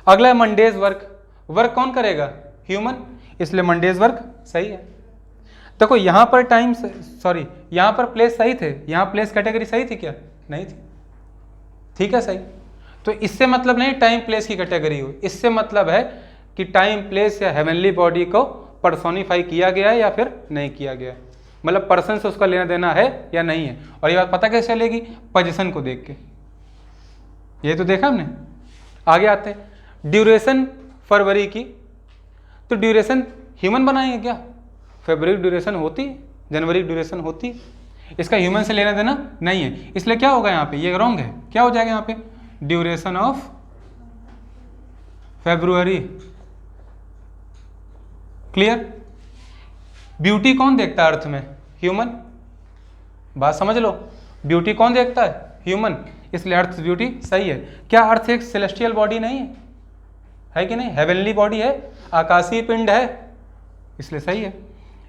अगला है मंडेज वर्क। वर्क कौन करेगा, ह्यूमन, इसलिए मंडेज वर्क सही है। देखो यहाँ पर टाइम सॉरी यहाँ पर प्लेस सही थे, यहाँ प्लेस कैटेगरी सही थी क्या, नहीं थी, ठीक है सही। तो इससे मतलब नहीं टाइम प्लेस की कैटेगरी हो, इससे मतलब है कि टाइम प्लेस या हेवनली बॉडी को पर्सोनिफाई किया गया है या फिर नहीं किया गया, मतलब पर्सन से उसका लेना देना है या नहीं है। और ये बात पता कैसे चलेगी, पोजीशन को देख के, ये तो देखा हमने। आगे आते हैं ड्यूरेशन फरवरी की। तो ड्यूरेशन ह्यूमन बनाएंगे क्या, फरवरी ड्यूरेशन होती, जनवरी ड्यूरेशन होती, इसका ह्यूमन से लेना देना नहीं है, इसलिए क्या होगा यहाँ पे, ये रॉन्ग है। क्या हो जाएगा यहाँ पे, duration of February. Clear. Beauty कौन देखता है अर्थ में, ह्यूमन, बात समझ लो, ब्यूटी कौन देखता है, ह्यूमन, इसलिए अर्थ ब्यूटी सही है। क्या अर्थ एक सेलेस्टियल बॉडी नहीं है कि नहीं, हेवनली बॉडी है, आकाशीय पिंड है, इसलिए सही है।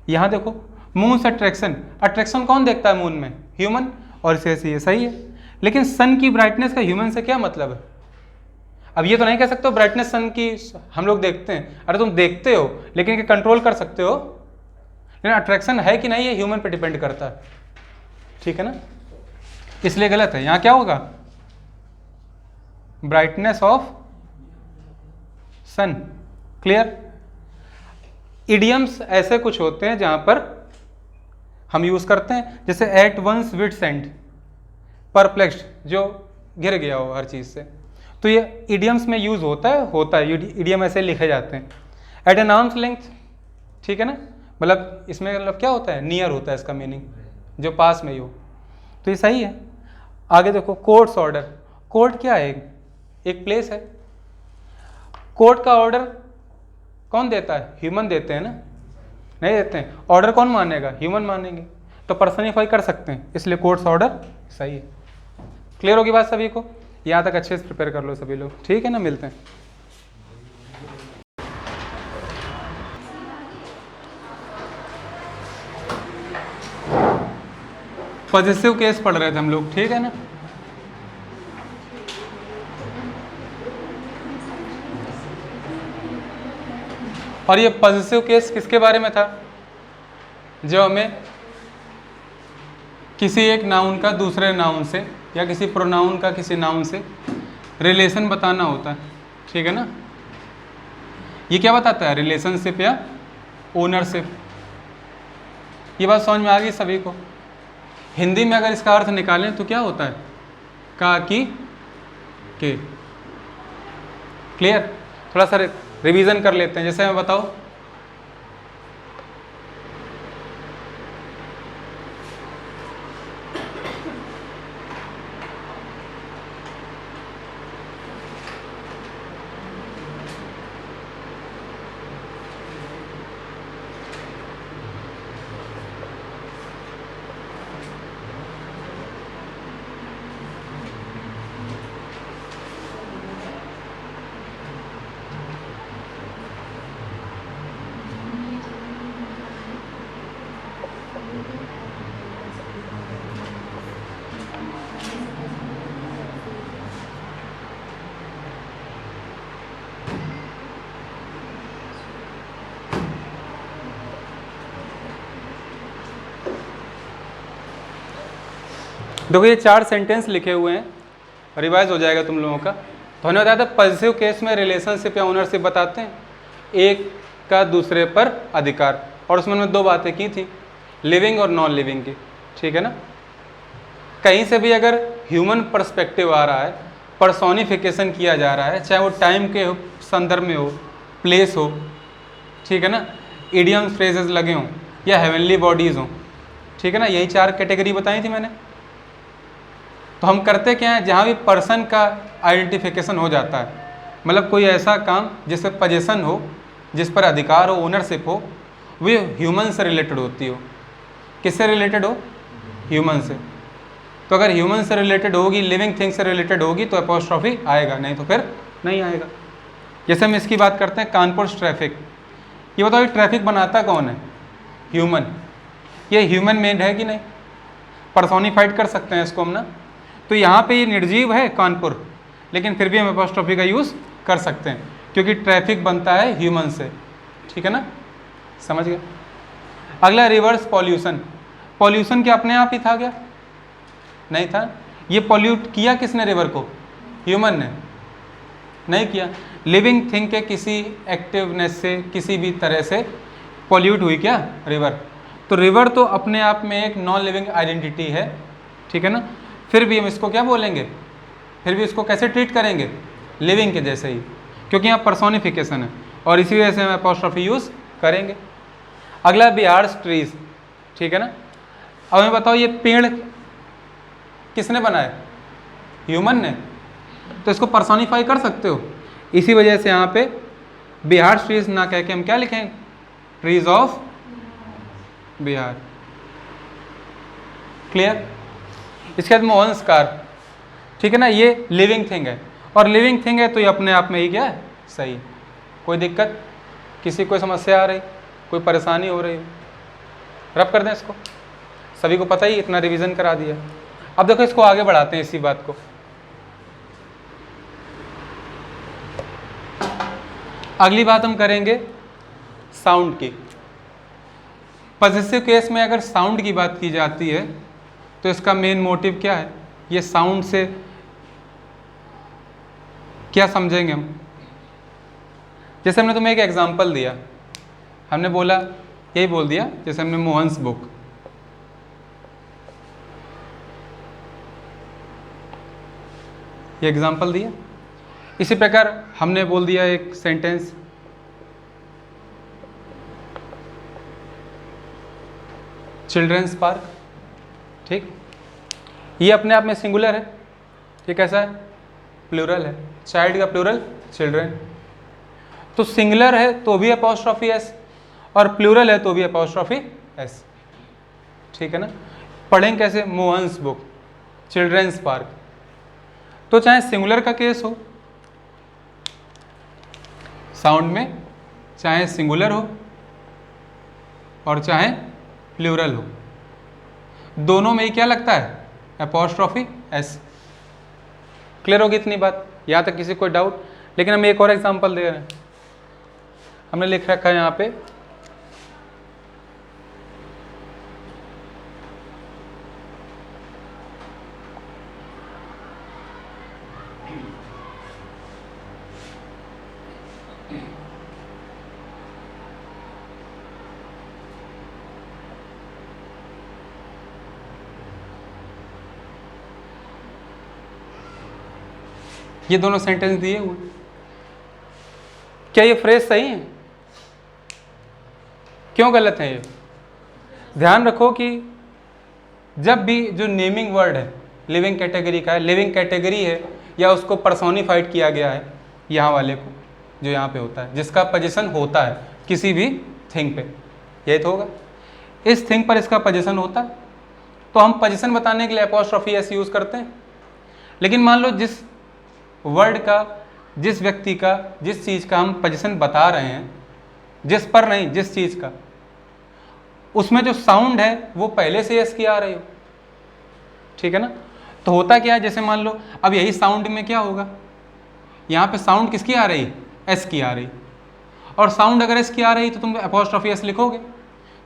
यहाँ देखो मून से अट्रैक्शन, अट्रैक्शन कौन देखता है मून में, ह्यूमन, और इसे ये सही है। लेकिन सन की ब्राइटनेस का ह्यूमन से क्या मतलब है। अब ये तो नहीं कह सकते हो ब्राइटनेस सन की हम लोग देखते हैं, अरे तुम देखते हो लेकिन कंट्रोल कर सकते हो, लेकिन अट्रैक्शन है कि नहीं ये ह्यूमन पे डिपेंड करता है, ठीक है ना, इसलिए गलत है। यहाँ क्या होगा, brightness of sun. Clear. Idioms ऐसे कुछ होते हैं जहां पर हम यूज करते हैं, जैसे एट वंस विट सेंट, परप्लेक्स्ड, जो घिर गया हो हर चीज से, तो ये इडियम्स में यूज होता है इडियम ऐसे लिखे जाते हैं। एट एन आर्म्स लेंथ, ठीक है ना, मतलब इसमें मतलब क्या होता है, नियर होता है इसका मीनिंग, जो पास में ही हो, तो ये सही है। आगे देखो कोर्ट्स ऑर्डर, कोर्ट क्या है, एक प्लेस है। कोर्ट का ऑर्डर कौन देता है, ह्यूमन देते हैं ना, नहीं देते हैं, ऑर्डर कौन मानेगा, ह्यूमन मानेंगे, तो पर्सनिफाई कर सकते हैं, इसलिए कोर्ट्स ऑर्डर सही है। क्लियर होगी बात सभी को, यहाँ तक अच्छे से प्रिपेयर कर लो सभी लोग, ठीक है ना, मिलते हैं। पॉजिटिव केस पढ़ रहे थे हम लोग, ठीक है ना। और ये पॉजिटिव केस किसके बारे में था, जो हमें किसी एक नाउन का दूसरे नाउन से या किसी प्रोनाउन का किसी नाउन से रिलेशन बताना होता है, ठीक है ना। ये क्या बताता है, रिलेशनशिप या ओनरशिप। ये बात समझ में आ गई सभी को। हिंदी में अगर इसका अर्थ निकालें तो क्या होता है, का की के। क्लियर, थोड़ा सा रिवीजन कर लेते हैं, जैसे मैं बताओ, देखो ये 4 सेंटेंस लिखे हुए हैं, रिवाइज हो जाएगा तुम लोगों का। तो हमने बताया था पॉजिटिव केस में रिलेशनशिप या ओनरशिप बताते हैं, एक का दूसरे पर अधिकार, और उसमें हमने 2 बातें की थी, लिविंग और नॉन लिविंग की, ठीक है ना। कहीं से भी अगर ह्यूमन पर्सपेक्टिव आ रहा है, पर्सोनिफिकेशन किया जा रहा है, चाहे वो टाइम के संदर्भ में हो, प्लेस हो, ठीक है ना, इडियम्स फ्रेजेस लगे हों या हेवनली बॉडीज़ हों, ठीक है ना, यही 4 कैटेगरी बताई थी मैंने। तो हम करते क्या हैं, जहाँ भी पर्सन का आइडेंटिफिकेशन हो जाता है, मतलब कोई ऐसा काम जिससे पोजीशन हो, जिस पर अधिकार हो, ओनरशिप हो, वो ह्यूमन से रिलेटेड होती हो। किससे रिलेटेड हो, ह्यूमन से। तो अगर ह्यूमन से रिलेटेड होगी, लिविंग थिंग से रिलेटेड होगी तो एपोस्ट्रॉफी आएगा, नहीं तो फिर नहीं आएगा। जैसे हम इसकी बात करते हैं कानपुर ट्रैफिक, ये बताओ ये ट्रैफिक बनाता कौन है, ह्यूमन। ये ह्यूमन मेड है कि नहीं, पर्सोनिफाइड कर सकते हैं इसको हम ना। तो यहाँ पे ये निर्जीव है कानपुर, लेकिन फिर भी हम एपोस्ट्रॉफी का यूज़ कर सकते हैं, क्योंकि ट्रैफिक बनता है ह्यूमन से, ठीक है ना, समझ गए। अगला रिवर्स पॉल्यूशन, पॉल्यूशन क्या अपने आप ही था क्या, नहीं था। ये पॉल्यूट किया किसने रिवर को, ह्यूमन ने नहीं किया। लिविंग थिंग के किसी एक्टिवनेस से, किसी भी तरह से पॉल्यूट हुई क्या रिवर। तो रिवर तो अपने आप में एक नॉन लिविंग आइडेंटिटी है, ठीक है ना, फिर भी हम इसको क्या बोलेंगे, फिर भी इसको कैसे ट्रीट करेंगे, लिविंग के जैसे ही, क्योंकि यहाँ पर्सोनिफिकेशन है, और इसी वजह से हम एपोस्ट्रॉफी यूज़ करेंगे। अगला बिहार ट्रीज, ठीक है ना। अब हमें बताओ ये पेड़ किसने बनाया, ह्यूमन ने, तो इसको पर्सोनिफाई कर सकते हो, इसी वजह से यहाँ पे बिहार ट्रीज ना कह के हम क्या लिखें, ट्रीज ऑफ बिहार। क्लियर। इसके बाद मोहन स्कार, ठीक है ना, ये लिविंग थिंग है, और लिविंग थिंग है तो ये अपने आप में ही क्या है, सही। कोई दिक्कत, किसी कोई समस्या आ रही, कोई परेशानी हो रही, रब कर दें इसको, सभी को पता ही, इतना रिवीजन करा दिया। अब देखो इसको आगे बढ़ाते हैं इसी बात को। अगली बात हम करेंगे साउंड की। पॉजिटिव केस में अगर साउंड की बात की जाती है तो इसका मेन मोटिव क्या है, ये साउंड से क्या समझेंगे हम। जैसे हमने तुम्हें एक एग्जांपल दिया, हमने बोला, यही बोल दिया, जैसे हमने मोहन्स बुक, ये एग्जांपल दिया। इसी प्रकार हमने बोल दिया एक सेंटेंस, चिल्ड्रंस पार्क, ठीक। ये अपने आप में सिंगुलर है, ये कैसा है, प्लूरल है, चाइल्ड का प्लूरल चिल्ड्रन। तो सिंगुलर है तो भी अपॉस्ट्रॉफी एस, और प्लूरल है तो भी अपॉस्ट्रॉफी एस, ठीक है ना। पढ़ेंगे कैसे, मोहन्स बुक, चिल्ड्रंस पार्क। तो चाहे सिंगुलर का केस हो साउंड में, चाहे सिंगुलर हो और चाहे प्लूरल हो, दोनों में ही क्या लगता है, अपॉस्ट्रॉफी एस। क्लियर होगी इतनी बात, यहाँ तक किसी कोई डाउट। लेकिन हम एक और एग्जांपल दे रहे हैं, हमने लिख रखा है यहाँ पे, ये दोनों सेंटेंस दिए हुए, क्या ये फ्रेज सही है, क्यों गलत है ये। ध्यान रखो कि जब भी जो नेमिंग वर्ड है लिविंग कैटेगरी का है, लिविंग कैटेगरी है या उसको पर्सोनिफाइड किया गया है यहाँ वाले को, जो यहाँ पे होता है, जिसका पोजीशन होता है किसी भी थिंग पे, यही तो होगा, इस थिंग पर इसका पोजीशन होता है, तो हम पोजीशन बताने के लिए अपॉस्ट्रॉफी एस यूज करते हैं। लेकिन मान लो जिस वर्ड का, जिस व्यक्ति का, जिस चीज़ का हम पोजीशन बता रहे हैं, जिस पर नहीं, जिस चीज़ का, उसमें जो साउंड है वो पहले से एस की आ रही हो, ठीक है ना। तो होता क्या है, जैसे मान लो अब यही साउंड में क्या होगा, यहाँ पे साउंड किसकी आ रही, एस की आ रही, और साउंड अगर एस की आ रही तो तुम अपॉस्ट्रॉफी एस लिखोगे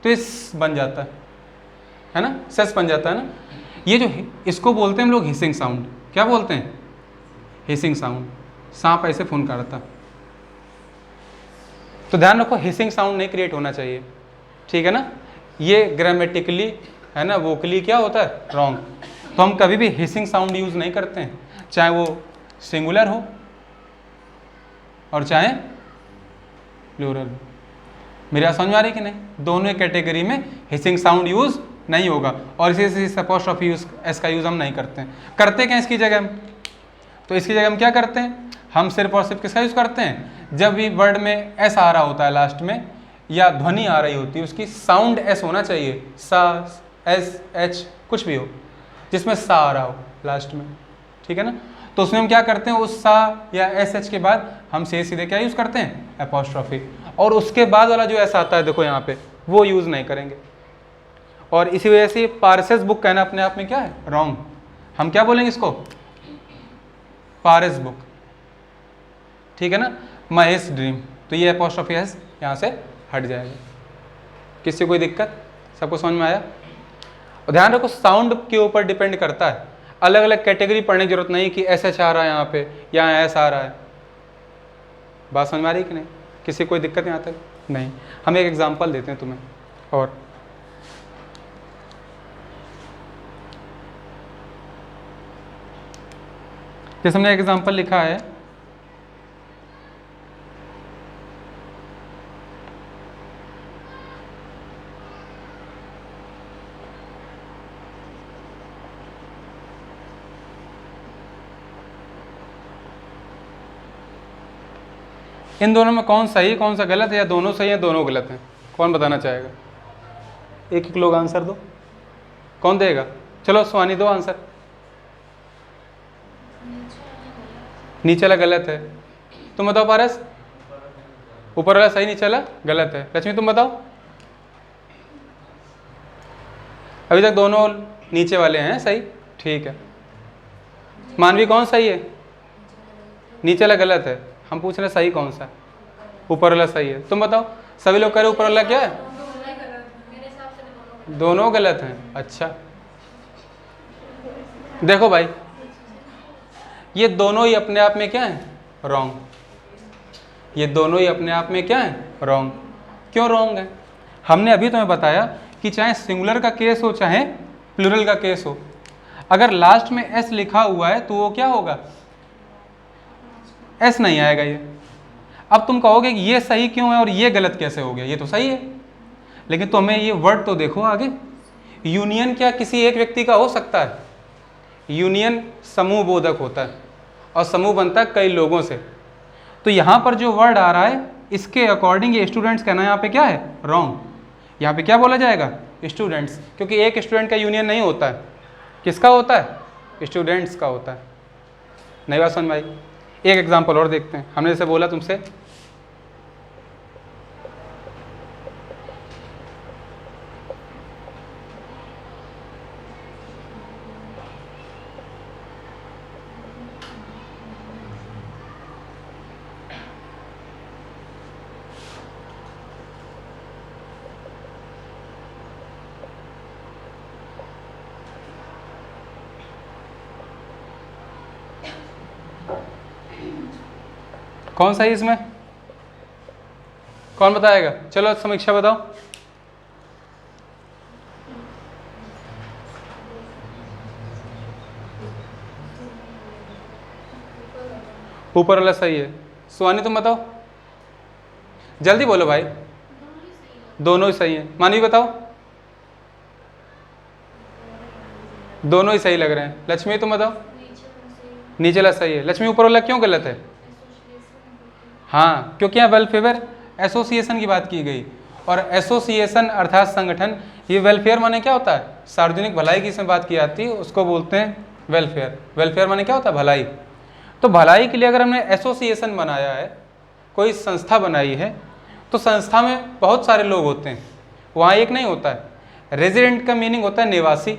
तो इस बन जाता है ना, सेस बन जाता है ना। ये जो इसको बोलते हैं हम लोग हिसिंग साउंड, क्या बोलते हैं, हिसिंग साउंड। सांप ऐसे फुनकारता, तो ध्यान रखो हिसिंग साउंड नहीं क्रिएट होना चाहिए, ठीक है ना। ये ग्रामेटिकली है ना, वोकली क्या होता है, रॉन्ग। तो हम कभी भी हिसिंग साउंड यूज नहीं करते हैं, चाहे वो सिंगुलर हो और चाहे प्लूरल हो। मेरी बात समझ में आ रही कि नहीं, दोनों कैटेगरी में हिसिंग साउंड यूज नहीं होगा, और इसी से अपॉस्ट्रॉफी यूज एस का यूज हम नहीं करते हैं। करते क्या इसकी जगह, तो इसकी जगह हम क्या करते हैं, हम सिर्फ और सिर्फ किसका यूज करते हैं, जब भी वर्ड में एस आ रहा होता है लास्ट में, या ध्वनि आ रही होती है, उसकी साउंड एस होना चाहिए, सा, एस, एच, कुछ भी हो जिसमें सा आ रहा हो लास्ट में, ठीक है ना। तो उसमें हम क्या करते हैं, उस सा या एस एच के बाद हम सीधे क्या यूज करते हैं, अपॉस्ट्रॉफी, और उसके बाद वाला जो एस आता है देखो यहाँ पे, वो यूज नहीं करेंगे। और इसी वजह से पारसेस बुक कहना अपने आप में क्या है, रॉन्ग। हम क्या बोलेंगे इसको, पारस बुक, ठीक है ना। महेश ड्रीम, तो ये अपॉस्ट्रॉफी एस यहाँ से हट जाएगा। किसी कोई दिक्कत, सबको समझ में आया। और ध्यान रखो साउंड के ऊपर डिपेंड करता है, अलग अलग कैटेगरी पढ़ने की जरूरत नहीं कि एस एच आ रहा है यहाँ पे, यहाँ एस आ रहा है। बात समझ में आ रही कि नहीं, किसी कोई दिक्कत यहाँ तक नहीं। हम एक एग्जांपल देते हैं तुम्हें, और जैसे हमने एग्जांपल लिखा है, इन दोनों में कौन सही कौन सा गलत है, या दोनों सही है दोनों गलत हैं, कौन बताना चाहेगा। एक एक लोग आंसर दो, कौन देगा, चलो स्वानी दो आंसर। नीचे वाला गलत है, तुम बताओ पारस। ऊपर वाला सही, नीचे वाला गलत है। लक्ष्मी तुम बताओ। अभी तक दोनों नीचे वाले हैं सही, ठीक है। मानवी कौन सही है, नीचे वाला गलत है। हम पूछ रहे सही कौन सा है, ऊपर वाला सही है। तुम बताओ, सभी लोग कह रहे ऊपर वाला क्या है, दोनों गलत हैं। अच्छा देखो भाई, ये दोनों ही अपने आप में क्या है, रॉन्ग। ये दोनों ही अपने आप में क्या है, रॉन्ग। क्यों रॉन्ग है, हमने अभी तुम्हें बताया कि चाहे सिंगुलर का केस हो चाहे प्लूरल का केस हो, अगर लास्ट में एस लिखा हुआ है तो वो क्या होगा, एस नहीं आएगा ये। अब तुम कहोगे कि ये सही क्यों है और ये गलत कैसे हो गया, ये तो सही है। लेकिन तुम्हें ये वर्ड तो देखो आगे, यूनियन क्या किसी एक व्यक्ति का हो सकता है? यूनियन समूह बोधक होता है और समूह बनता है कई लोगों से। तो यहाँ पर जो वर्ड आ रहा है इसके अकॉर्डिंग ये स्टूडेंट्स कहना यहाँ पे क्या है? रॉन्ग। यहाँ पे क्या बोला जाएगा? स्टूडेंट्स, क्योंकि एक स्टूडेंट का यूनियन नहीं होता है। किसका होता है? स्टूडेंट्स का होता है। नई बात समझ में आई? एक एग्जाम्पल और देखते हैं। हमने जैसे बोला तुमसे कौन सा है इसमें? कौन बताएगा? चलो समीक्षा बताओ। ऊपर वाला सही है। सुहानी तुम बताओ, जल्दी बोलो भाई। दोनों ही सही है। मानवी बताओ। दोनों ही सही लग रहे हैं। लक्ष्मी तुम बताओ। नीचे वाला सही है। लक्ष्मी ऊपर वाला क्यों गलत है? हाँ, क्योंकि यहाँ वेलफेयर एसोसिएशन की बात की गई, और एसोसिएशन अर्थात संगठन, ये वेलफेयर माने क्या होता है? सार्वजनिक भलाई की इसमें बात की जाती है, उसको बोलते हैं वेलफेयर। वेलफेयर माने क्या होता है? भलाई। तो भलाई के लिए अगर हमने एसोसिएशन बनाया है, कोई संस्था बनाई है, तो संस्था में बहुत सारे लोग होते हैं, वहाँ एक नहीं होता है। रेजिडेंट का मीनिंग होता है निवासी,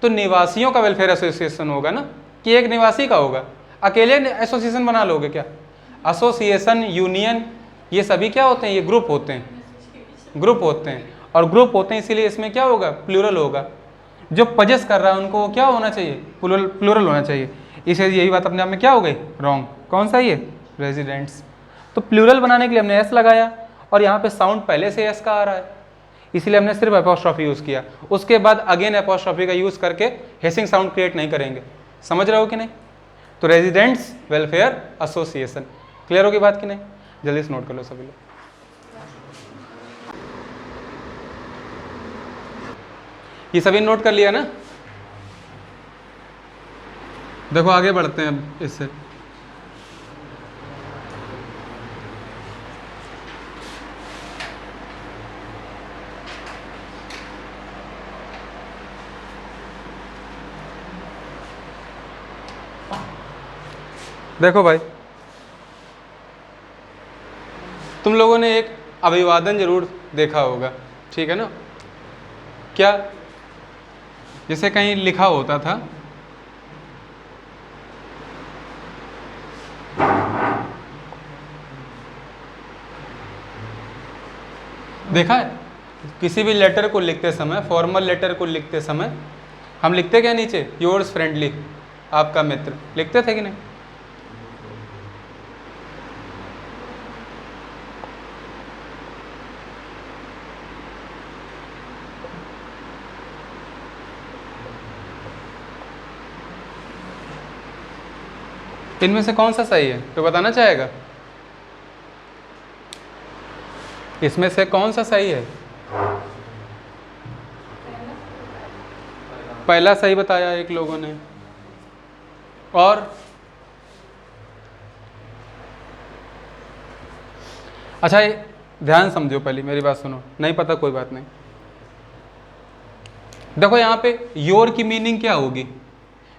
तो निवासियों का वेलफेयर एसोसिएशन होगा ना, कि एक निवासी का होगा। अकेले एसोसिएशन बना लोगे क्या? एसोसिएशन, यूनियन, ये सभी क्या होते हैं? ये ग्रुप होते हैं, ग्रुप होते हैं। और ग्रुप होते हैं इसीलिए इसमें क्या होगा? प्लूरल होगा। जो पजेस कर रहा है उनको वो क्या होना चाहिए? प्लूरल होना चाहिए। इसलिए यही बात अपने आप में क्या हो गई? रॉन्ग। कौन सा ये? रेजिडेंट्स। तो प्लूरल बनाने के लिए हमने एस लगाया, और यहाँ पे साउंड पहले से एस का आ रहा है, इसलिए हमने सिर्फ एपोस्ट्रॉफी यूज़ किया। उसके बाद अगेन एपोस्ट्रॉफी का यूज़ करके हेसिंग साउंड क्रिएट नहीं करेंगे। समझ रहे हो कि नहीं? तो रेजिडेंट्स वेलफेयर एसोसिएशन। क्लियर होगी बात कि नहीं? जल्दी से नोट कर लो सभी लोग। ये सभी नोट कर लिया ना? देखो आगे बढ़ते हैं अब इससे। देखो भाई, तुम लोगों ने एक अभिवादन जरूर देखा होगा, ठीक है ना? क्या? जैसे कहीं लिखा होता था देखा है? किसी भी लेटर को लिखते समय, फॉर्मल लेटर को लिखते समय हम लिखते क्या नीचे? योर्स फ्रेंडली, आपका मित्र। लिखते थे कि नहीं? इनमें से कौन सा सही है तो बताना चाहेगा? इसमें से कौन सा सही है? पहला सही बताया एक लोगों ने, और अच्छा ध्यान समझो, पहले मेरी बात सुनो, नहीं पता कोई बात नहीं। देखो यहाँ पे योर की मीनिंग क्या होगी?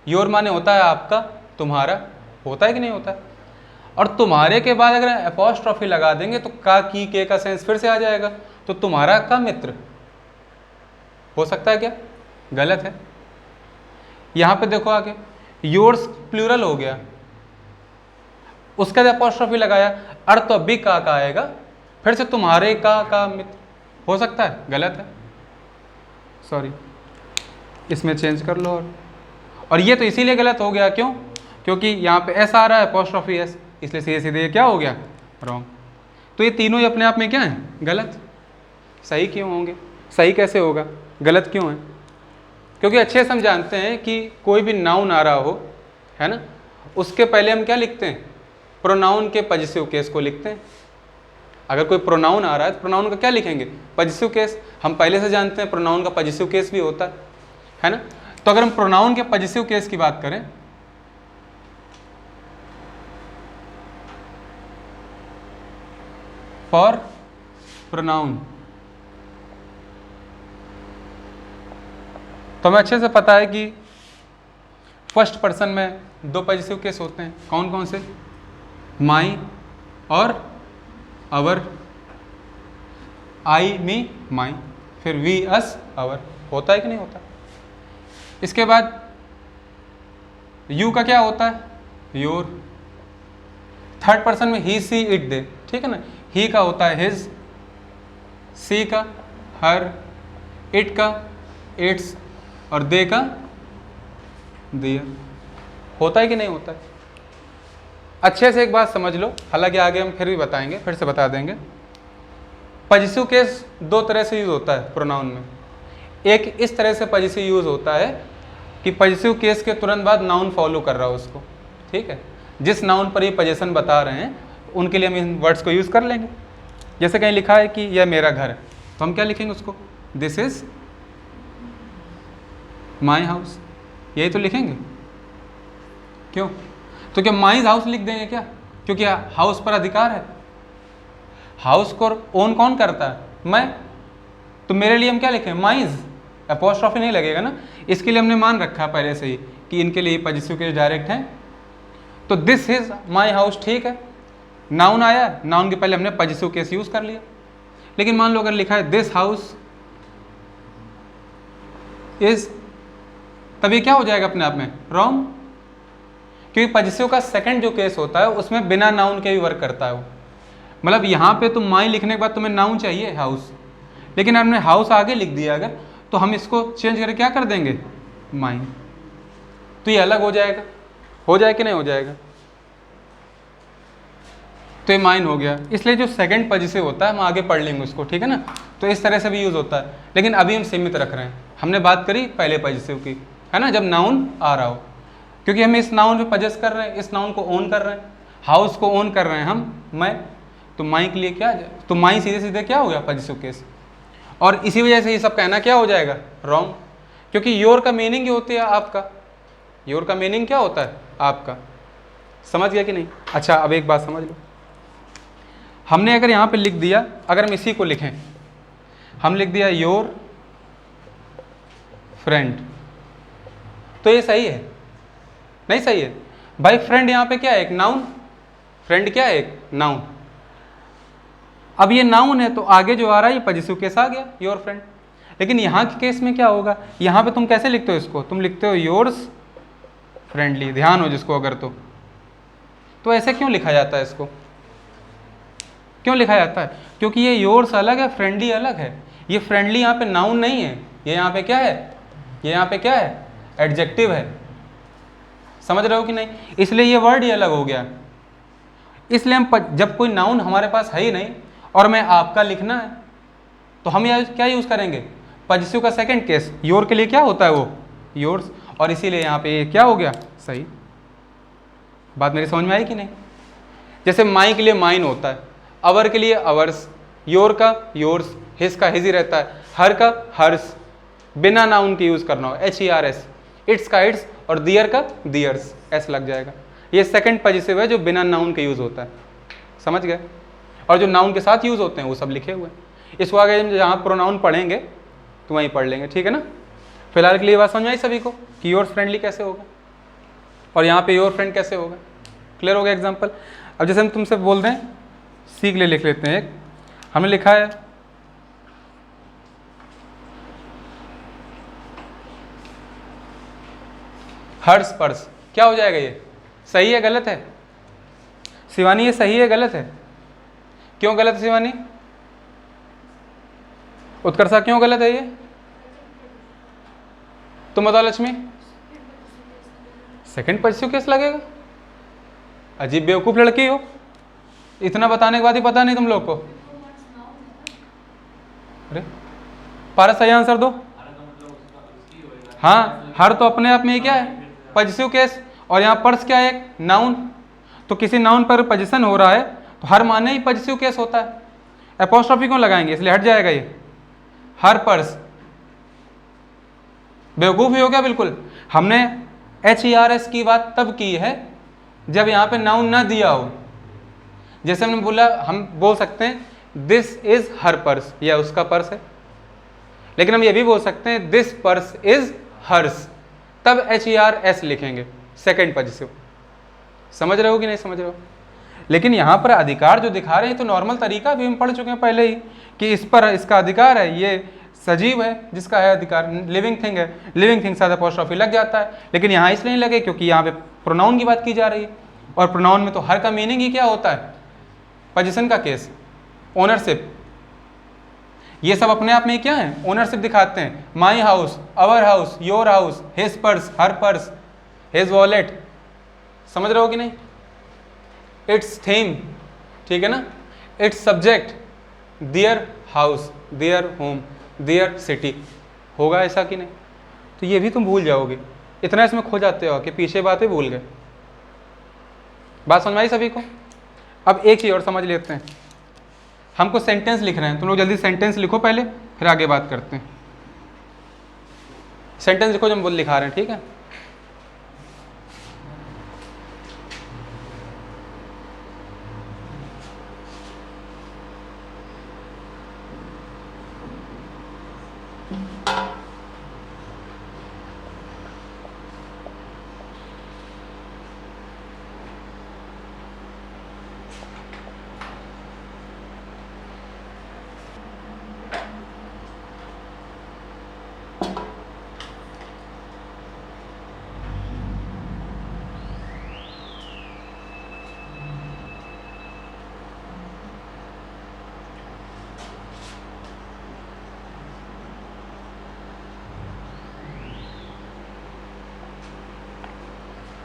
योर माने होता है आपका, तुम्हारा, होता है कि नहीं होता है? और तुम्हारे के बाद अगर एपोस्ट्रॉफी लगा देंगे तो का, की, के का सेंस फिर से आ जाएगा। तो तुम्हारा का मित्र हो सकता है क्या? गलत है। यहाँ पे देखो आगे, योर्स प्लूरल हो गया, उसका एपोस्ट्रॉफी लगाया, अर्थ तो भी का आएगा, फिर से तुम्हारे का मित्र हो सकता है? गलत है, सॉरी, इसमें चेंज कर लो। और ये तो इसीलिए गलत हो गया, क्यों? क्योंकि यहाँ पे एस आ रहा है, एपोस्ट्रॉफी एस, इसलिए सीधे सीधे क्या हो गया? रॉन्ग। तो ये तीनों ही अपने आप में क्या है? गलत। सही क्यों होंगे? सही कैसे होगा? गलत क्यों है? क्योंकि अच्छे से हम जानते हैं कि कोई भी नाउन आ रहा हो, है ना, उसके पहले हम क्या लिखते हैं? प्रोनाउन के पॉजिटिव केस को लिखते हैं। अगर कोई प्रोनाउन आ रहा है तो प्रोनाउन का क्या लिखेंगे? Positive case. हम पहले से जानते हैं प्रोनाउन का पॉजिटिव केस भी होता है ना। तो अगर हम प्रोनाउन के पॉजिटिव केस की बात करें, फॉर प्रोनाउन, तो हमें अच्छे से पता है कि फर्स्ट पर्सन में दो पॉजिटिव केस होते हैं। कौन कौन से? माई और अवर। आई मी माई, फिर वी अस अवर। होता है कि नहीं होता? इसके बाद यू का क्या होता है? योर। थर्ड पर्सन में ही सी इट दे, ठीक है ना। ही का होता है हिज, सी का हर, इट का इट्स और दे का देयर। होता है कि नहीं होता है? अच्छे से एक बात समझ लो, हालांकि आगे हम फिर भी बताएंगे, फिर से बता देंगे। पॉजिटिव केस दो तरह से यूज होता है प्रोनाउन में। एक इस तरह से पॉजिटिव यूज होता है कि पॉजिटिव केस के तुरंत बाद नाउन फॉलो कर रहा हो उसको, ठीक है। जिस नाउन पर ये पोजीशन बता रहे हैं उनके लिए हम इन वर्ड्स को यूज कर लेंगे। जैसे कहीं लिखा है कि यह मेरा घर है, तो हम क्या लिखेंगे उसको? दिस इज माई हाउस, यही तो लिखेंगे। क्यों? तो क्या माई हाउस लिख देंगे क्या? क्योंकि हाउस पर अधिकार है। हाउस को ओन कौन करता है? मैं। तो मेरे लिए हम क्या लिखें? माइज। अपोस्ट्रोफी नहीं लगेगा ना, इसके लिए हमने मान रखा है पहले से ही कि इनके लिए पॉजिटिव केस डायरेक्ट हैं। तो दिस इज माई हाउस, ठीक है। नाउन आया, नाउन के पहले हमने पॉजिटिव केस यूज कर लिया। लेकिन मान लो अगर लिखा है दिस हाउस इज, तब ये क्या हो जाएगा अपने आप में? रॉन्ग। क्योंकि पॉजिटिव का सेकंड जो केस होता है उसमें बिना नाउन के भी वर्क करता है वो। मतलब यहाँ पे तुम माई लिखने के बाद तुम्हें नाउन चाहिए हाउस, लेकिन हमने हाउस आगे लिख दिया अगर, तो हम इसको चेंज करके क्या कर देंगे? माई। तो ये अलग हो जाएगा। हो जाए कि नहीं हो जाएगा? तो ये माइन हो गया। इसलिए जो सेकंड पॉजिटिव होता है हम आगे पढ़ लेंगे उसको, ठीक है ना। तो इस तरह से भी यूज होता है, लेकिन अभी हम सीमित रख रहे हैं। हमने बात करी पहले पॉजिटिव की, है ना, जब नाउन आ रहा हो, क्योंकि हम इस नाउन पे पजेस कर रहे हैं, इस नाउन को ओन कर रहे हैं, हाउस को ओन कर रहे हैं हम, मैं। तो माई के लिए क्या? तो माई सीधे सीधे क्या हो गया? Positive case. और इसी वजह से ये सब कहना क्या हो जाएगा? रॉन्ग। क्योंकि योर का मीनिंग ही होती है आपका। योर का मीनिंग क्या होता है? आपका। समझ गया कि नहीं? अच्छा, अब एक बात समझ लो। हमने अगर यहाँ पे लिख दिया, अगर हम इसी को लिखें, हम लिख दिया योर फ्रेंड, तो ये सही है? नहीं सही है भाई। फ्रेंड यहाँ पे क्या है? एक नाउन। फ्रेंड क्या है? एक नाउन। अब ये नाउन है तो आगे जो आ रहा है ये पॉजिटिव केस आ गया, योर फ्रेंड। लेकिन यहाँ के केस में क्या होगा? यहाँ पे तुम कैसे लिखते हो इसको? तुम लिखते हो योर्स फ्रेंडली, ध्यान हो जिसको अगर तो ऐसे क्यों लिखा जाता है? इसको क्यों लिखा जाता है? क्योंकि ये योर्स अलग है, फ्रेंडली अलग है। ये फ्रेंडली यहाँ पे नाउन नहीं है, ये यहाँ पे क्या है? ये यहाँ पे क्या है? एडजेक्टिव है। समझ रहे हो कि नहीं? इसलिए ये वर्ड ही अलग हो गया। इसलिए हम जब कोई नाउन हमारे पास है ही नहीं और हमें आपका लिखना है, तो हम क्या यूज करेंगे? पॉजिटिव का सेकंड केस, योर के लिए क्या होता है? वो योर्स। और इसीलिए यहाँ पे ये क्या हो गया? सही। बात मेरी समझ में आई कि नहीं? जैसे माई के लिए माइन होता है, अवर के लिए अवर्स, योर का योर्स, हिज का हिज ही रहता है, हर का हर्स, बिना नाउन के यूज करना हो HERS, इट्स का इट्स और दियर का दियर्स, एस लग जाएगा। ये सेकंड पॉजिटिव है जो बिना नाउन के यूज होता है। समझ गए? और जो नाउन के साथ यूज होते हैं वो सब लिखे हुए हैं। इसको आगे हम जहाँ प्रोनाउन पढ़ेंगे तो वहीं पढ़ लेंगे, ठीक है ना। फिलहाल के लिए बात समझ आई सभी को कि योर फ्रेंडली कैसे होगा और यहाँ पे योर फ्रेंड कैसे होगा? क्लियर हो गया एग्जाम्पल? अब जैसे हम तुमसे बोल दें, सीख ले, लिख लेते हैं। एक हमने लिखा है हर्ष पर्स, क्या हो जाएगा? ये सही है गलत है? शिवानी ये सही है गलत है? क्यों गलत है शिवानी? उत्कर्षा क्यों गलत है ये? तुम बताओ लक्ष्मी। सेकंड पॉजिटिव केस लगेगा? अजीब बेवकूफ लड़की हो, इतना बताने के बाद ही पता नहीं तुम लोग को। अरे पारस सही आंसर दो। हाँ, हर तो अपने आप में ही क्या है? Positive case. और यहाँ पर्स क्या है? एक नाउन। तो किसी नाउन पर पोजीशन हो रहा है तो हर माने ही पॉजिटिव केस होता है। एपोस्ट्रोफी क्यों लगाएंगे, इसलिए हट जाएगा ये, हर पर्स। बेवकूफ़ी हो गया बिल्कुल। हमने HERS की बात तब की है जब यहाँ पे नाउन ना दिया हो। जैसे हमने बोला, हम बोल सकते हैं दिस इज हर पर्स, या उसका पर्स है, लेकिन हम ये भी बोल सकते हैं दिस पर्स इज हर्स, तब HERS लिखेंगे, सेकेंड पॉजिटिव। समझ रहे हो कि नहीं समझ रहे हो? लेकिन यहाँ पर अधिकार जो दिखा रहे हैं तो नॉर्मल तरीका भी हम पढ़ चुके हैं पहले ही कि इस पर इसका अधिकार है, ये सजीव है जिसका है अधिकार, लिविंग थिंग है, लिविंग थिंग साथ अपोस्ट्रोफी लग जाता है। लेकिन यहाँ इसलिए नहीं लगे क्योंकि यहाँ पे प्रोनाउन की बात की जा रही है, और प्रोनाउन में तो हर का मीनिंग ही क्या होता है, पोजीशन का केस, ओनरशिप। ये सब अपने आप में क्या है, ओनरशिप दिखाते हैं। My house, our house, your house, his purse, her purse, his wallet. समझ रहे हो कि नहीं? इट्स थीम, ठीक है ना, it's subject, their house, their home, there city. होगा ऐसा कि नहीं? तो ये भी तुम भूल जाओगे, इतना इसमें खो जाते हो कि पीछे बातें भूल गए। बात समझ आई सभी को? अब एक चीज़ और समझ लेते हैं, हमको सेंटेंस लिख रहे हैं, तुम लोग जल्दी सेंटेंस लिखो पहले, फिर आगे बात करते हैं। सेंटेंस लिखो जो हम लिखा रहे हैं, ठीक है?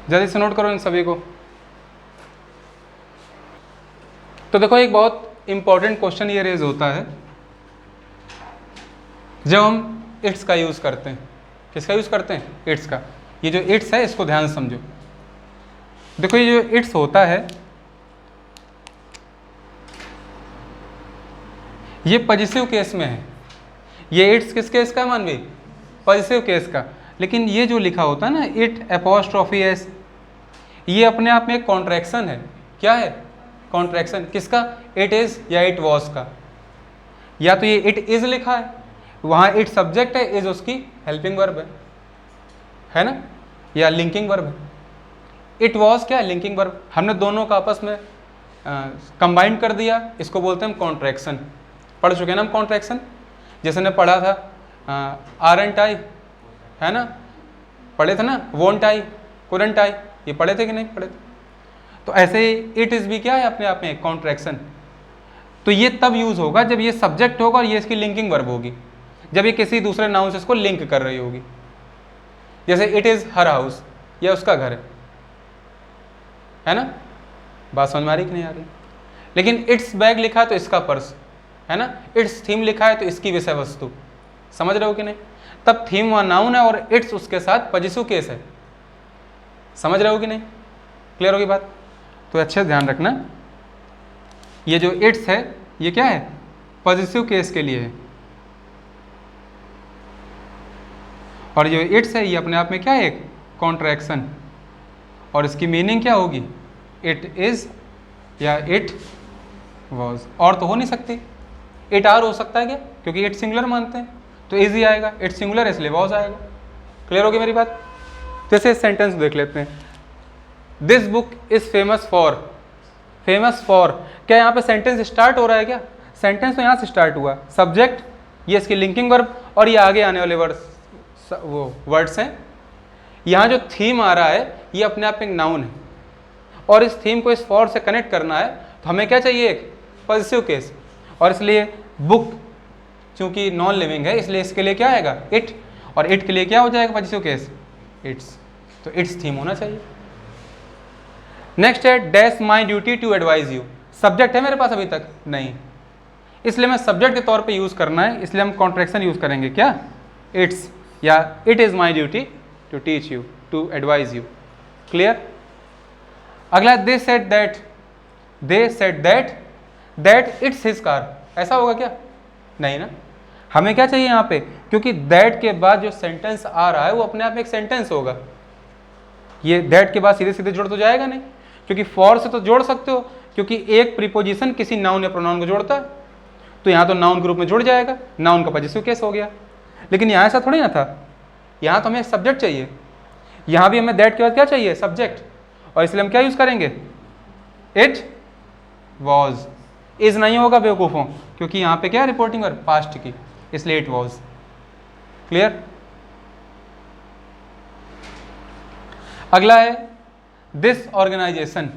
जल्दी से नोट करो इन सभी को। तो देखो, एक बहुत इंपॉर्टेंट क्वेश्चन ये रेज होता है जब हम इट्स का यूज़ करते हैं। किसका यूज़ करते हैं? इट्स का। ये जो इट्स है इसको ध्यान से समझो। देखो, ये जो इट्स होता है ये पॉजिटिव केस में है। ये इट्स किस केस का है मानवी? पॉजिटिव केस का। लेकिन ये जो लिखा होता है ना, इट एपोस्ट्रोफी एस, ये अपने आप में एक कॉन्ट्रैक्शन है। क्या है? कॉन्ट्रैक्शन। किसका? इट इज या इट वॉज का। या तो ये इट इज लिखा है, वहाँ इट सब्जेक्ट है, इज उसकी हेल्पिंग वर्ब है ना, या लिंकिंग वर्ब है। इट वॉज क्या है? Linking verb. हमने दोनों का आपस में कंबाइन कर दिया, इसको बोलते हैं हम कॉन्ट्रैक्शन। पढ़ चुके हैं ना हम कॉन्ट्रैक्शन, जैसे ने पढ़ा था आरंट आई, है ना, पढ़े थे ना, वोंट आई, कुरंट आई, ये पढ़े थे कि नहीं पढ़े थे? तो ऐसे ही इट इज भी क्या है अपने आप में एक कॉन्ट्रैक्शन। तो ये तब यूज होगा जब ये सब्जेक्ट होगा और ये इसकी लिंकिंग वर्ब होगी, जब ये किसी दूसरे नाउन से इसको लिंक कर रही होगी। जैसे इट इज हर हाउस, यह उसका घर है ना। बात समझ में आ रही कि नहीं आ रही? लेकिन इट्स बैग लिखा है तो इसका पर्स है ना, इट्स थीम लिखा है तो इसकी विषय वस्तु। समझ रहे हो कि नहीं? तब थीम वहाँ नाउन है और इट्स उसके साथ पॉजिटिव केस है। समझ रहे हो कि नहीं? क्लियर होगी बात? तो अच्छे से ध्यान रखना, ये जो इट्स है ये क्या है? पॉजिटिव केस के लिए है, और जो इट्स है ये अपने आप में क्या है? एक कॉन्ट्रैक्शन। और इसकी मीनिंग क्या होगी? इट इज या इट वॉज। और तो हो नहीं सकती। इट आर हो सकता है क्या? क्योंकि इट सिंगुलर मानते हैं तो इज ही आएगा, इट सिंगुलर है इसलिए वॉज आएगा। क्लियर होगी मेरी बात? जैसे सेंटेंस देख लेते हैं, this book is famous for. Famous for, क्या यहाँ पे सेंटेंस स्टार्ट हो रहा है क्या? सेंटेंस तो यहाँ से स्टार्ट हुआ, सब्जेक्ट, ये इसकी लिंकिंग वर्ब, और ये आगे आने वाले वर्ड्स वो वर्ड्स हैं। यहाँ जो थीम आ रहा है ये अपने आप में एक नाउन है, और इस थीम को इस फॉर से कनेक्ट करना है तो हमें क्या चाहिए? एक पॉजिटिव केस। और इसलिए बुक चूंकि नॉन लिविंग है इसलिए इसके लिए क्या आएगा? इट। और इट के लिए क्या हो जाएगा पॉजिटिव केस? इट्स। तो इट्स थीम होना चाहिए। नेक्स्ट है dash my duty to advise you. Subject है मेरे पास अभी तक नहीं, इसलिए मैं सब्जेक्ट के तौर पे यूज करना है, इसलिए हम कॉन्ट्रैक्शन यूज करेंगे। क्या? इट्स, या it is my duty to teach you, to advise you. Clear? अगला they said that. They said that that it's his car, ऐसा होगा क्या? नहीं ना। हमें क्या चाहिए यहाँ पे, क्योंकि दैट के बाद जो सेंटेंस आ रहा है वो अपने आप में एक सेंटेंस होगा। ये दैट के बाद सीधे सीधे जुड़ तो जाएगा नहीं, क्योंकि फॉर से तो जोड़ सकते हो, क्योंकि एक प्रीपोजिशन किसी नाउन या प्रोनाउन को जोड़ता है, तो यहाँ तो नाउन के रूप में जुड़ जाएगा, नाउन का पॉजेसिव केस हो गया। लेकिन यहाँ ऐसा थोड़ी ना था, यहाँ तो हमें सब्जेक्ट चाहिए, यहाँ भी हमें दैट के बाद क्या चाहिए? सब्जेक्ट। और इसलिए हम क्या यूज करेंगे? It was. इज नहीं होगा बेवकूफ़ों, क्योंकि यहाँ पे क्या रिपोर्टिंग और पास्ट की, इसलिए इट वॉज। क्लियर? अगला है दिस ऑर्गेनाइजेशन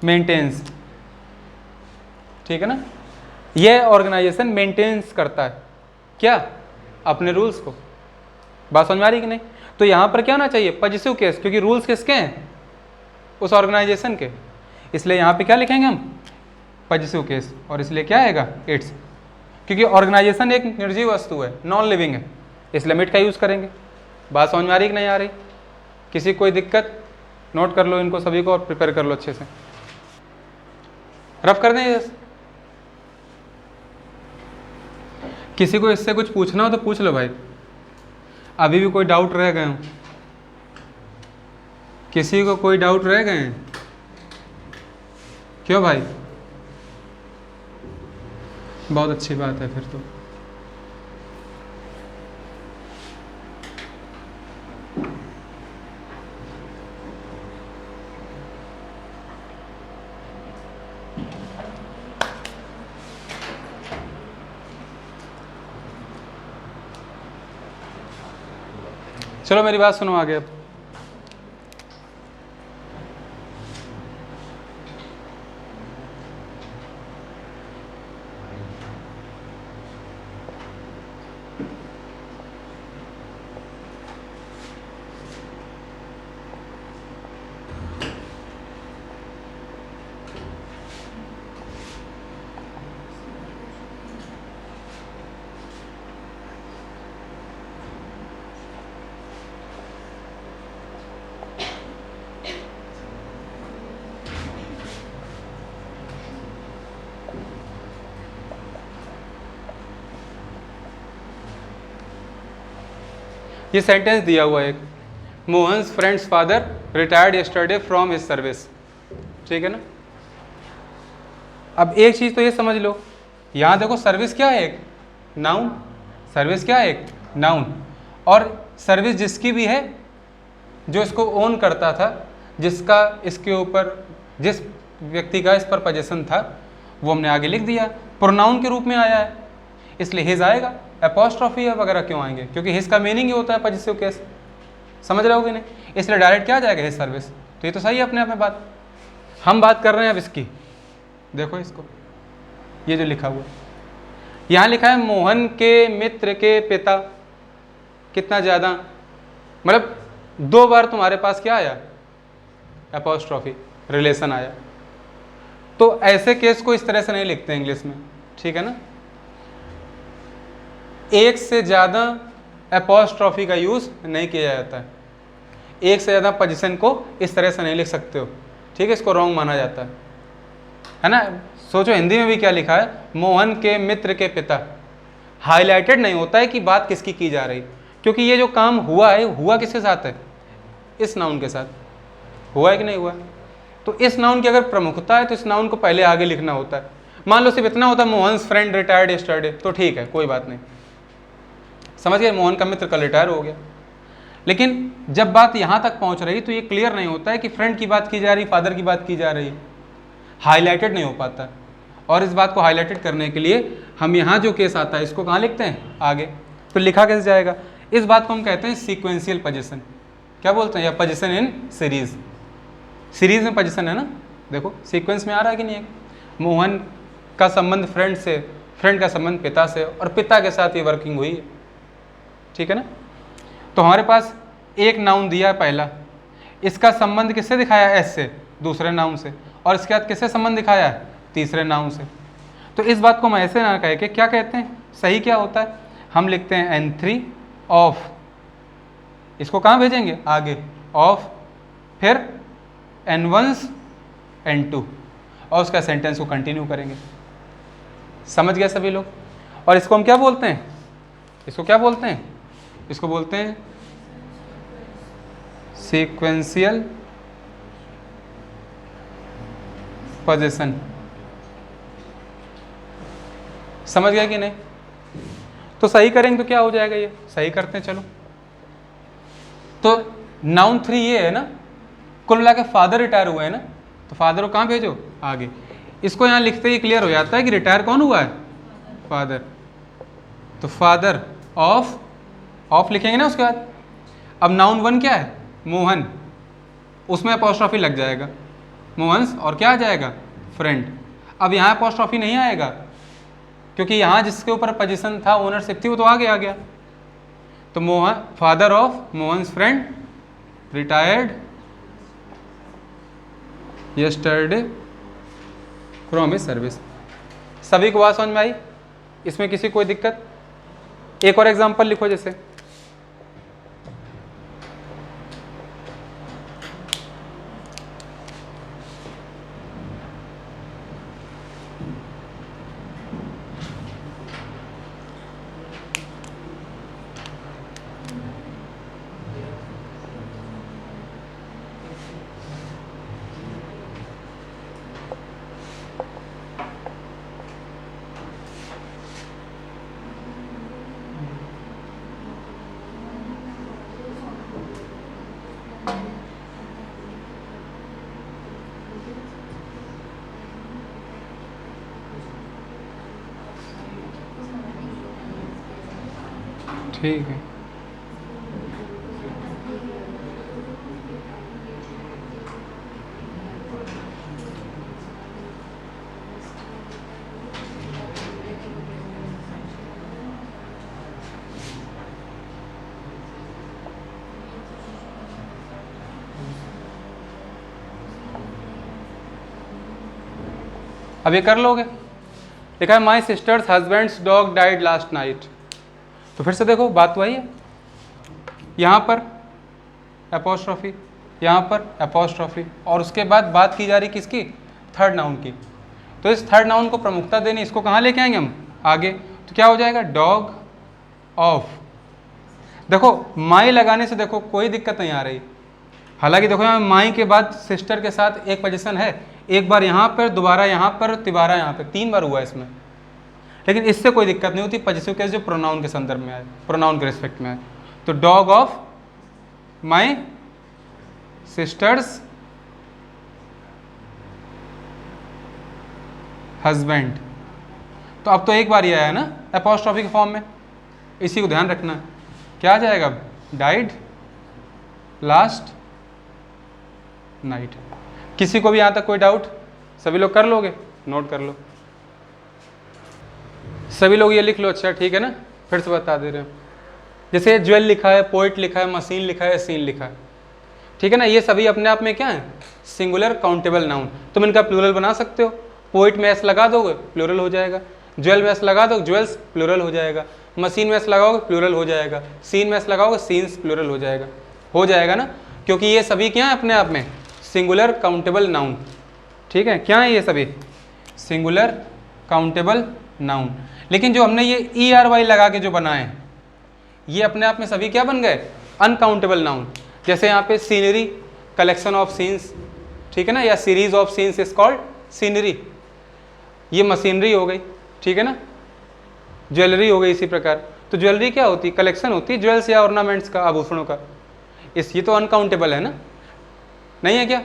मेंटेन्स, ठीक है ना। यह ऑर्गेनाइजेशन मेंटेन्स करता है क्या? अपने रूल्स को। बात समझ में आ रही कि नहीं? तो यहाँ पर क्या होना चाहिए? पॉजिटिव केस, क्योंकि रूल्स किसके हैं? उस ऑर्गेनाइजेशन के, इसलिए यहाँ पे क्या लिखेंगे हम? Positive case. और इसलिए क्या आएगा? इट्स, क्योंकि ऑर्गेनाइजेशन एक निर्जीव वस्तु है, नॉन लिविंग है, इसलिए हम इट का यूज़ करेंगे। बात समझ में आ रही कि नहीं आ रही? किसी कोई दिक्कत? नोट कर लो इनको सभी को और प्रिपेयर कर लो अच्छे से, रफ कर दें। किसी को इससे कुछ पूछना हो तो पूछ लो भाई, अभी भी कोई डाउट रह गए हो? किसी को कोई डाउट रह गए हैं? क्यों भाई? बहुत अच्छी बात है फिर तो। चलो मेरी बात सुनो आगे। अब ये सेंटेंस दिया हुआ है एक, Mohan's friends father retired yesterday from his service, ठीक है ना। अब एक चीज़ तो ये समझ लो, यहाँ देखो सर्विस क्या है? एक नाउन। सर्विस क्या है? एक नाउन। और सर्विस जिसकी भी है, जो इसको ओन करता था, जिसका इसके ऊपर, जिस व्यक्ति का इस पर पोजेशन था, वो हमने आगे लिख दिया, प्रोनाउन के रूप में आया है, इसलिए हिज आएगा। एपोस्ट्रॉफी वगैरह क्यों आएंगे? क्योंकि हिज का मीनिंग ही होता है पॉजिटिव केस, समझ रहे हो कि नहीं? इसलिए डायरेक्ट क्या आ जाएगा? His service. तो ये तो सही है अपने आप में बात। हम बात कर रहे हैं अब इसकी, देखो इसको, ये जो लिखा हुआ यहाँ लिखा है मोहन के मित्र के पिता। कितना ज़्यादा, मतलब 2 बार तुम्हारे पास क्या आया? एपोस्ट्रॉफी, रिलेशन आया। तो ऐसे केस को इस तरह से नहीं लिखते इंग्लिश में, ठीक है ना। एक से ज़्यादा एपोस्ट्रॉफी का यूज़ नहीं किया जाता है, एक से ज़्यादा पोजीशन को इस तरह से नहीं लिख सकते हो, ठीक है। इसको रॉन्ग माना जाता है ना। सोचो हिंदी में भी क्या लिखा है? मोहन के मित्र के पिता। हाईलाइटेड नहीं होता है कि बात किसकी की जा रही, क्योंकि ये जो काम हुआ है, हुआ किसके साथ है? इस नाउन के साथ। हुआ है कि नहीं हुआ? तो इस नाउन की अगर प्रमुखता है तो इस नाउन को पहले आगे लिखना होता है। मान लो सिर्फ इतना होता है, मोहन्स फ्रेंड रिटायर्ड यस्टरडे, तो ठीक है, कोई बात नहीं, समझ गए, मोहन का मित्र कल रिटायर हो गया। लेकिन जब बात यहाँ तक पहुँच रही तो ये क्लियर नहीं होता है कि फ्रेंड की बात की जा रही, फादर की बात की जा रही, हाईलाइटेड नहीं हो पाता। और इस बात को हाईलाइटेड करने के लिए हम यहाँ जो केस आता है इसको कहाँ लिखते हैं? आगे। तो लिखा कैसे जाएगा? इस बात को हम कहते हैं सीक्वेंशियल पोजीशन। क्या बोलते हैं? या पोजीशन इन सीरीज। सीरीज में पोजीशन है ना, देखो सीक्वेंस में आ रहा है कि नहीं? मोहन का संबंध फ्रेंड से, फ्रेंड का संबंध पिता से, और पिता के साथ ये वर्किंग हुई है, ठीक है ना। तो हमारे पास एक नाउन दिया है पहला, इसका संबंध किससे दिखाया? एस से, दूसरे नाउन से, और इसके बाद किससे संबंध दिखाया है? तीसरे नाउन से। तो इस बात को हम ऐसे ना कह के क्या कहते हैं? सही क्या होता है? हम लिखते हैं N3 ऑफ, इसको कहाँ भेजेंगे? आगे, ऑफ, फिर N1 N2, और उसका सेंटेंस को कंटिन्यू करेंगे। समझ गए सभी लोग? और इसको हम क्या बोलते हैं? इसको क्या बोलते हैं? इसको बोलते हैं सीक्वेंशियल पोजीशन। समझ गया कि नहीं? तो सही करेंगे तो क्या हो जाएगा, ये सही करते हैं। चलो, तो नाउन 3 ये है ना, कुल मिला के फादर रिटायर हुए हैं ना, तो फादर को कहाँ भेजो? आगे। इसको यहाँ लिखते ही क्लियर हो जाता है कि रिटायर कौन हुआ है? फादर। तो फादर ऑफ लिखेंगे ना उसके बाद। अब नाउन 1 क्या है? मोहन, उसमें अपॉस्ट्रॉफी लग जाएगा, मोहन्स, और क्या आ जाएगा? फ्रेंड। अब यहाँ अपॉस्ट्रॉफी नहीं आएगा क्योंकि यहाँ जिसके ऊपर पोजीशन था, ओनरशिप थी, वो तो आगे आ गया। तो Mohan, father of Mohan's friend retired yesterday from his service. सभी को बात समझ में आई? इसमें किसी कोई दिक्कत? एक और एग्जांपल लिखो जैसे, ठीक है। अब ये कर लोगे? लिखा है my sister's husband's dog died last night. तो फिर से देखो, बात तो आई है, यहाँ पर एपोस्ट्रॉफी, यहाँ पर एपोस्ट्रॉफी, और उसके बाद बात की जा रही किसकी? थर्ड नाउन की। तो इस थर्ड नाउन को प्रमुखता देनी, इसको कहाँ लेके आएंगे हम? आगे। तो क्या हो जाएगा? Dog of. देखो माई लगाने से देखो कोई दिक्कत नहीं आ रही, हालांकि देखो यहाँ माई के बाद सिस्टर के साथ एक पोजीशन है, एक बार यहाँ पर, दोबारा यहाँ पर, तिबारा यहाँ पर, 3 बार हुआ इसमें, लेकिन इससे कोई दिक्कत नहीं होती पॉजिटिव केस जो प्रोनाउन के संदर्भ में आए, प्रोनाउन के रिस्पेक्ट में आए। तो dog of my sisters husband. तो अब तो एक बार ही आया ना एपोस्ट्रॉफी के फॉर्म में, इसी को ध्यान रखना है। क्या आ जाएगा? Died last night. किसी को भी यहाँ तक कोई डाउट? सभी लोग कर लोगे? नोट कर लो सभी लोग, ये लिख लो। अच्छा ठीक है ना, फिर से बता दे रहे हैं। जैसे ज्वेल लिखा है, पोइट लिखा है, मशीन लिखा है, सीन लिखा है, ठीक है ना, ये सभी अपने आप में क्या है? Singular countable noun. तुम इनका प्लूरल बना सकते हो। पोइट में एस लगा दोगे, प्लूरल हो जाएगा। ज्वेल में एस लगा दो, ज्वेल्स, प्लूरल हो जाएगा। मशीन में एस लगाओगे, प्लूरल हो जाएगा। सीन में एस लगाओगे, सीन्स, प्लूरल हो जाएगा ना, क्योंकि ये सभी क्या है अपने आप में? Singular countable noun. ठीक है, क्या है ये सभी? Singular countable noun. लेकिन जो हमने ये ERY लगा के जो बनाए, ये अपने आप में सभी क्या बन गए? Uncountable noun. जैसे यहाँ पे सीनरी, कलेक्शन ऑफ सीन्स, ठीक है ना, या series of scenes is called scenery, ये मशीनरी हो गई, ठीक है ना। ज्वेलरी हो गई इसी प्रकार। तो ज्वेलरी क्या होती? कलेक्शन होती है ज्वेल्स या ऑर्नामेंट्स का, आभूषणों का। ये तो अनकाउंटेबल है ना, नहीं है क्या?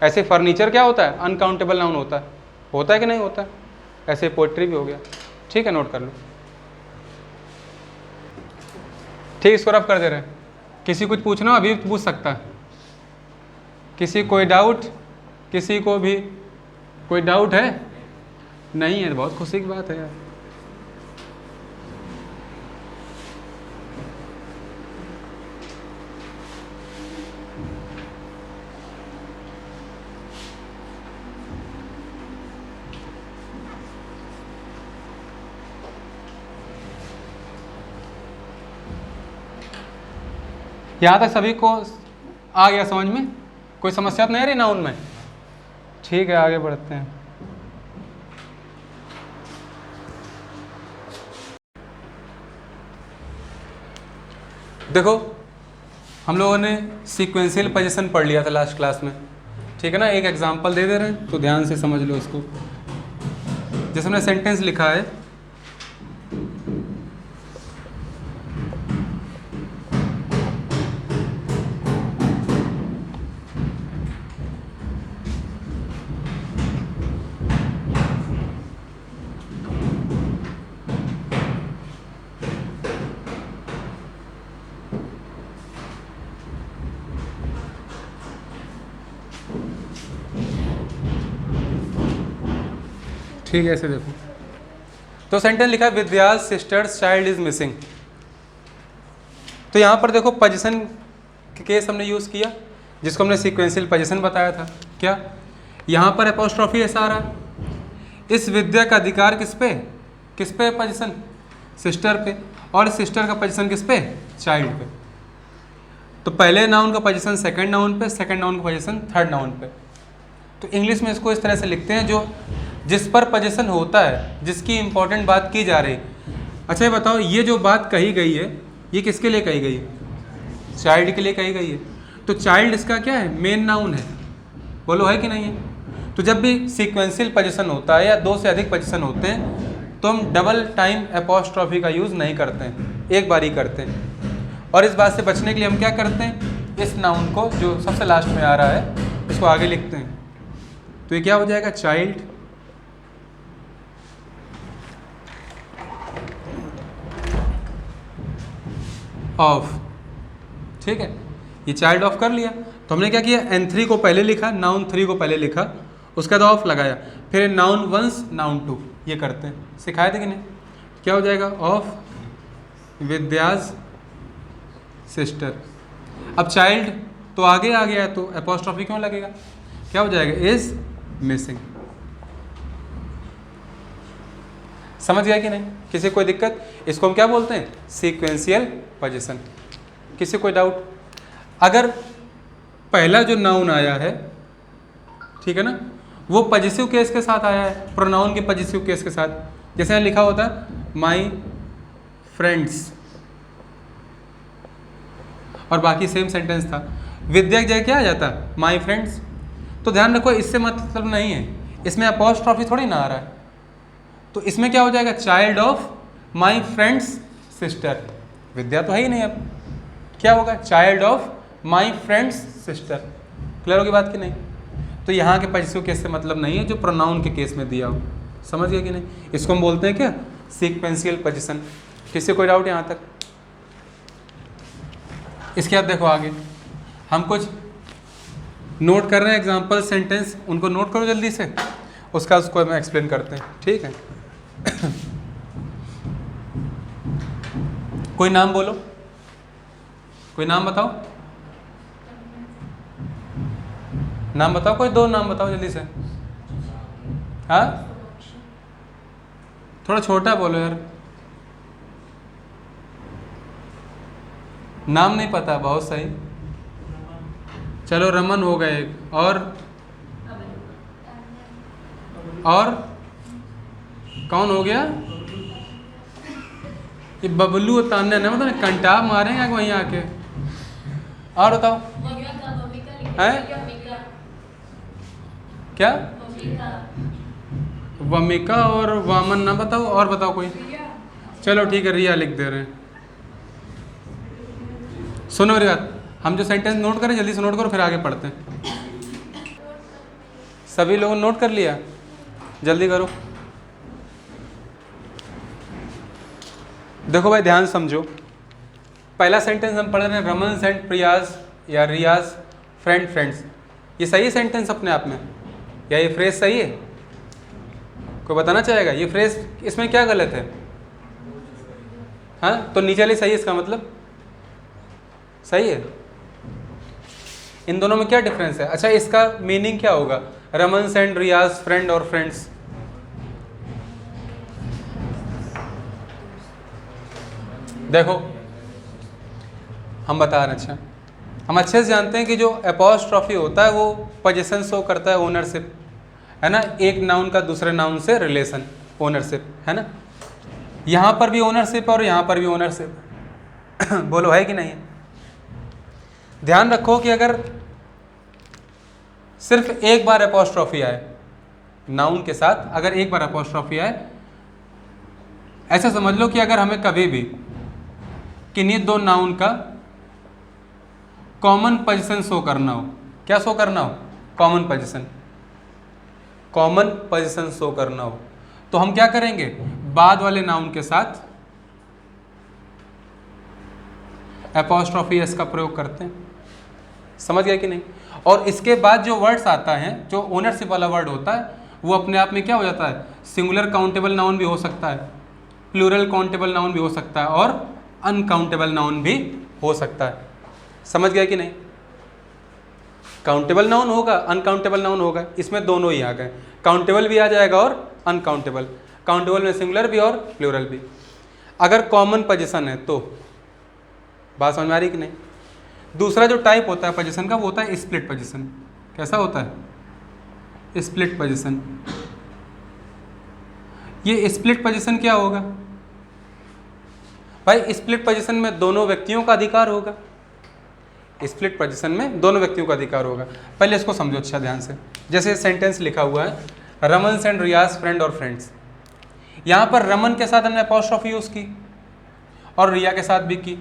ऐसे फर्नीचर क्या होता है? अनकाउंटेबल नाउन होता है कि नहीं होता है? ऐसे पोएट्री भी हो गया। ठीक है, नोट कर लो। ठीक, इसको रफ कर दे रहे हैं। किसी कुछ पूछना अभी पूछ सकता है। किसी कोई डाउट? किसी को भी कोई डाउट है? नहीं है, बहुत खुशी की बात है यार। यहाँ तक सभी को आ गया समझ में? कोई समस्या तो नहीं आ रही नाउन में? ठीक है, आगे बढ़ते हैं। देखो हम लोगों ने सीक्वेंशियल पोजीशन पढ़ लिया था लास्ट क्लास में, ठीक है ना। एक एग्जांपल दे रहे हैं तो ध्यान से समझ लो इसको। जैसे हमने सेंटेंस लिखा है, ठीक है, ऐसे देखो। तो सेंटेंस लिखा है विद्यास सिस्टर्स चाइल्ड इज मिसिंग। तो यहाँ पर देखो पोजीशन के केस हमने यूज़ किया, जिसको हमने सीक्वेंशियल पोजीशन बताया था। क्या यहाँ पर एपोस्ट्रॉफी ऐसा आ रहा है, इस विद्या का अधिकार किस पे पोजीशन, सिस्टर पे, और सिस्टर का पोजीशन किस पे, चाइल्ड पे। तो पहले नाउन का पोजीशन सेकंड नाउन पे, सेकंड नाउन का पोजीशन थर्ड नाउन पे। तो इंग्लिश में इसको इस तरह से लिखते हैं, जो जिस पर पोजीशन होता है, जिसकी इंपॉर्टेंट बात की जा रही है। अच्छा ये बताओ, ये जो बात कही गई है ये किसके लिए कही गई है, चाइल्ड के लिए कही गई है। तो चाइल्ड इसका क्या है, मेन नाउन है, बोलो है कि नहीं है। तो जब भी सीक्वेंशियल पोजीशन होता है या दो से अधिक पोजीशन होते हैं तो हम डबल टाइम एपोस्ट्रॉफी का यूज़ नहीं करते हैं, एक बार ही करते हैं। और इस बात से बचने के लिए हम क्या करते हैं, इस नाउन को जो सबसे लास्ट में आ रहा है इसको आगे लिखते हैं। तो ये क्या हो जाएगा, चाइल्ड ऑफ, ठीक है। ये चाइल्ड ऑफ कर लिया, तो हमने क्या किया, N3 को पहले लिखा, नाउन 3 को पहले लिखा, उसके बाद ऑफ लगाया, फिर नाउन 1 नाउन 2, ये करते हैं, सिखाए थे कि नहीं। क्या हो जाएगा, ऑफ विद्याज सिस्टर। अब चाइल्ड तो आगे आ गया तो एपोस्ट्रॉफी क्यों लगेगा, क्या हो जाएगा, इज मिसिंग। समझ गया कि नहीं, किसी कोई दिक्कत। इसको हम क्या बोलते हैं, सीक्वेंशियल पोजीशन। किसी कोई डाउट। अगर पहला जो नाउन आया है, ठीक है ना, वो पॉजिटिव केस के साथ आया है, प्रोनाउन के पॉजिटिव केस के साथ, जैसे यहाँ लिखा होता है माई फ्रेंड्स, और बाकी सेम सेंटेंस था, विद्या की जगह क्या आ जाता, माई फ्रेंड्स। तो ध्यान रखो, इससे मतलब नहीं है, इसमें अपोस्ट्रॉफी थोड़ी ना आ रहा है। तो इसमें क्या हो जाएगा, child of my friend's sister, विद्या तो है ही नहीं, अब क्या होगा, child of my friend's sister. Clear होगी बात कि नहीं। तो यहाँ के पॉजिटिव केस से मतलब नहीं है, जो प्रोनाउन के केस में दिया हो। समझ गया कि नहीं। इसको हम बोलते हैं क्या, सीक्वेंशियल पोजीशन। किसी कोई डाउट यहाँ तक। इसके बाद देखो आगे हम कुछ नोट कर रहे हैं, एग्जाम्पल सेंटेंस, उनको नोट करो जल्दी से, उसका उसको हम एक्सप्लेन करते हैं, ठीक है। कोई नाम बोलो, कोई नाम बताओ, नाम बताओ, कोई दो नाम बताओ जल्दी से। हाँ, थोड़ा छोटा बोलो यार, नाम नहीं पता, बहुत सही। चलो रमन हो गए, और कौन हो गया, ये बबलू तान्या ना, मतलब कंटाप मारेंगे वहीं आके। और बताओ हैं, क्या, वमिका और वामन ना बताओ, और बताओ कोई। चलो ठीक है, रिया लिख दे रहे हैं। सुनो मेरी बात, हम जो सेंटेंस नोट करें जल्दी से नोट करो, फिर आगे पढ़ते हैं। सभी लोगों ने नोट कर लिया, जल्दी करो। देखो भाई ध्यान समझो, पहला सेंटेंस हम पढ़ रहे हैं, रमन सेंट प्रियाज या रियाज फ्रेंड फ्रेंड्स। ये सही है सेंटेंस अपने आप में, या ये फ्रेज सही है, कोई बताना चाहेगा ये फ्रेज इसमें क्या गलत है। हाँ, तो नीचे वाली सही है, इसका मतलब सही है। इन दोनों में क्या डिफरेंस है, अच्छा इसका मीनिंग क्या होगा, रमन सेंट रियाज फ्रेंड और फ्रेंड्स। देखो हम बता रहे हैं, अच्छा हम अच्छे से जानते हैं कि जो एपोस्ट्रॉफी होता है वो पोजीशन शो करता है, ओनरशिप है ना, एक नाउन का दूसरे नाउन से रिलेशन, ओनरशिप है ना। यहाँ पर भी ओनरशिप और यहाँ पर भी ओनरशिप बोलो है कि नहीं है। ध्यान रखो कि अगर सिर्फ एक बार एपोस्ट्रोफी आए नाउन के साथ, अगर एक बार एपोस्ट्रोफी आए, ऐसा समझ लो कि अगर हमें कभी भी किन्हीं दो नाउन का कॉमन पोजीशन शो करना हो, क्या शो करना हो? Common position, common position show करना हो, तो हम क्या करेंगे? बाद वाले नाउन के साथ एपोस्ट्रोफी एस का प्रयोग करते हैं। समझ गया कि नहीं? और इसके बाद जो वर्ड्स आता है, जो ओनरशिप वाला वर्ड होता है, वो अपने आप में क्या हो जाता है? सिंगुलर काउंटेबल नाउन भी हो सकता है, प्लूरल काउंटेबल नाउन भी हो सकता है, और अनकाउंटेबल नाउन भी हो सकता है। समझ गया कि नहीं? काउंटेबल नाउन होगा, अनकाउंटेबल नाउन होगा, इसमें दोनों ही आ गए, काउंटेबल भी आ जाएगा और अनकाउंटेबल। काउंटेबल में सिंगुलर भी और प्लूरल भी। अगर कॉमन पोजीशन है तो बात समझ में आ रही कि नहीं? दूसरा जो टाइप होता है पोजीशन का, वो होता है स्प्लिट पोजीशन। कैसा होता है? Split position. ये स्प्लिट पोजीशन क्या होगा भाई? स्प्लिट पोजीशन में दोनों व्यक्तियों का अधिकार होगा। स्प्लिट पोजीशन में दोनों व्यक्तियों का अधिकार होगा। पहले इसको समझो अच्छा ध्यान से। जैसे सेंटेंस लिखा हुआ है, रमन एंड रियाज फ्रेंड और फ्रेंड्स। यहाँ पर रमन के साथ हमने एपोस्ट्रोफी यूज की और रिया के साथ भी की।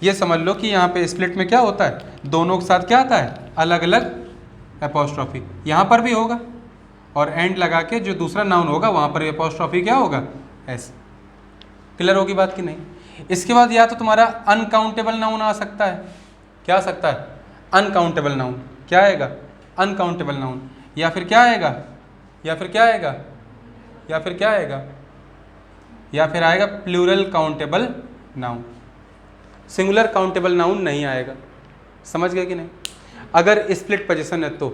ये समझ लो कि यहाँ पे स्प्लिट में क्या होता है? दोनों के साथ क्या आता है? अलग अलग एपोस्ट्रोफी। यहाँ पर भी होगा, और एंड लगा के जो दूसरा नाउन होगा वहाँ पर एपोस्ट्रोफी क्या होगा? एस। क्लियर होगी बात कि नहीं? इसके बाद या तो तुम्हारा अनकाउंटेबल नाउन आ सकता है। क्या आ सकता है? Uncountable noun. क्या आएगा? Uncountable noun. या फिर क्या आएगा? या फिर क्या आएगा? या फिर क्या आएगा? या फिर आएगा plural countable noun. Singular countable noun नहीं आएगा। समझ गए कि नहीं? अगर स्प्लिट पोजीशन है तो।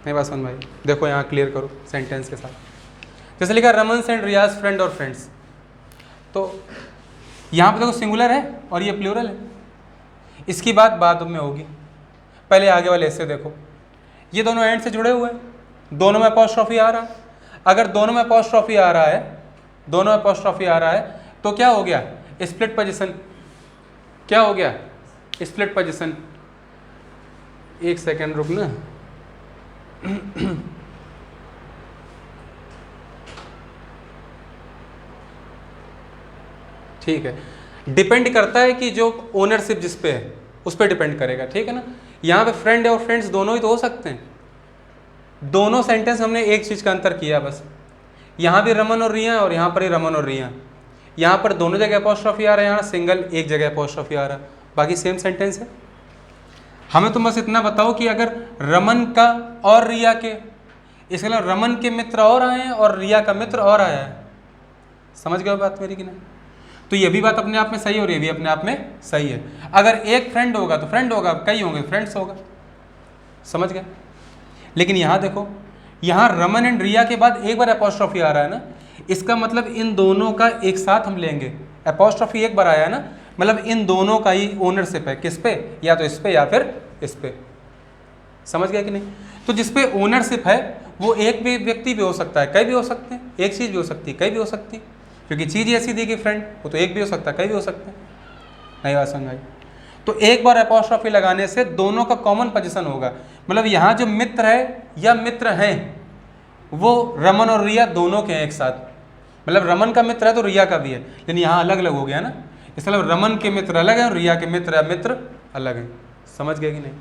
नहीं बात समझ भाई? देखो यहाँ क्लियर करो सेंटेंस के साथ। जैसे लिखा रमन एंड रियाज फ्रेंड और फ्रेंड्स, तो यहाँ पे देखो सिंगुलर है और ये प्लूरल है। इसकी बात बाद में होगी, पहले आगे वाले ऐसे देखो, ये दोनों एंड से जुड़े हुए हैं, दोनों में एपोस्ट्रोफी आ रहा है। अगर दोनों में एपोस्ट्रोफी आ रहा है, दोनों में एपोस्ट्रोफी आ रहा है, तो क्या हो गया? Split position. क्या हो गया? Split position. एक सेकेंड रुकना। ठीक है, डिपेंड करता है कि जो ओनरशिप जिस पे है उस पर डिपेंड करेगा। ठीक है ना? यहाँ पे फ्रेंड और फ्रेंड्स दोनों ही तो हो सकते हैं। दोनों सेंटेंस हमने एक चीज का अंतर किया बस। यहाँ भी रमन और रिया और यहाँ पर ही रमन और रिया। यहाँ पर दोनों जगह एपोस्ट्रोफी आ रहा है, यहाँ सिंगल एक जगह एपोस्ट्रोफी आ रहा है, बाकी सेम सेंटेंस है। हमें तुम बस इतना बताओ कि अगर रमन का और रिया के, इसके अलावा रमन के मित्र और आए हैं और रिया का मित्र और आया है। समझ गए बात मेरी कि नहीं? तो ये भी बात अपने आप में सही है और ये भी अपने आप में सही है। अगर एक फ्रेंड होगा तो फ्रेंड होगा, कई होंगे फ्रेंड्स होगा। समझ गए? लेकिन यहाँ देखो, यहाँ रमन एंड रिया के बाद एक बार एपोस्ट्रोफी आ रहा है ना, इसका मतलब इन दोनों का एक साथ हम लेंगे। एपोस्ट्रोफी एक बार आया है ना, मतलब इन दोनों का ही ओनरशिप है। किस पे? या तो इस पे या फिर इस पे। समझ गया कि नहीं? तो जिस पे ओनरशिप है वो एक भी व्यक्ति भी हो सकता है, कई भी हो सकते हैं। एक चीज़ भी हो सकती है, कई भी हो सकती है, क्योंकि चीज़ ऐसी दी गई फ्रेंड, वो तो एक भी हो सकता है, कई भी हो सकते हैं। नहीं बात समझ आई? तो एक बार एपोस्ट्रोफी लगाने से दोनों का कॉमन पोजीशन होगा। मतलब यहाँ जो मित्र है या मित्र हैं वो रमन और रिया दोनों के हैं एक साथ। मतलब रमन का मित्र है तो रिया का भी है, लेकिन यहाँ अलग अलग हो गया ना। इसका मतलब रमन के मित्र अलग हैं और रिया के मित्र या मित्र अलग हैं। समझ गए कि नहीं?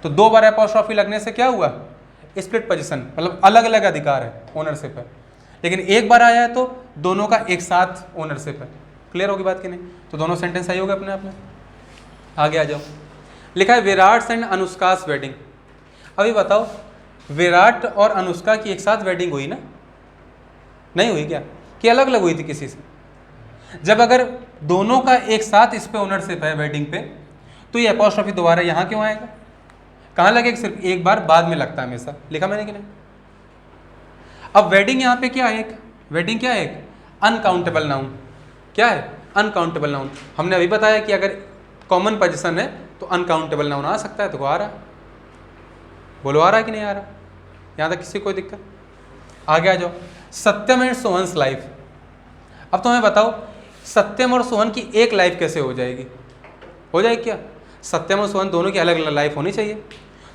तो दो बार एपोस्ट्रोफी लगने से क्या हुआ? स्प्लिट पोजीशन, मतलब अलग अलग अधिकार है, ओनरशिप है। लेकिन एक बार आया है तो दोनों का एक साथ ओनरशिप है। क्लियर होगी बात कि नहीं? तो दोनों सेंटेंस सही हो गए अपने आप में। आगे आ जाओ। लिखा है विराट एंड अनुष्कास वेडिंग। अभी बताओ, विराट और अनुष्का की एक साथ वेडिंग हुई ना? नहीं हुई क्या? कि अलग अलग हुई थी किसी से? जब अगर दोनों का एक साथ इस पे ओनरशिप है वेडिंग पे, तो ये एपोस्ट्रोफी दोबारा यहाँ क्यों आएगा? कहाँ लगेगा? सिर्फ एक बार, बाद में लगता है हमेशा। लिखा मैंने कि नहीं? अब वेडिंग यहाँ पे क्या है? एक वेडिंग क्या है? एक अनकाउंटेबल नाउन। क्या है? Uncountable noun. हमने अभी बताया कि अगर कॉमन पोजीशन है तो अनकाउंटेबल नाउन आ सकता है। तो आ रहा है? बोलो आ रहा है कि नहीं आ रहा? यहाँ तक किसी कोई दिक्कत? आगे आ जाओ। सत्यम एंड सोहन्स लाइफ। अब तुम्हें बताओ, सत्यम और सोहन की एक लाइफ कैसे हो जाएगी? हो जाएगी क्या? सत्यम और सुवर्ण दोनों की अलग अलग लाइफ होनी चाहिए।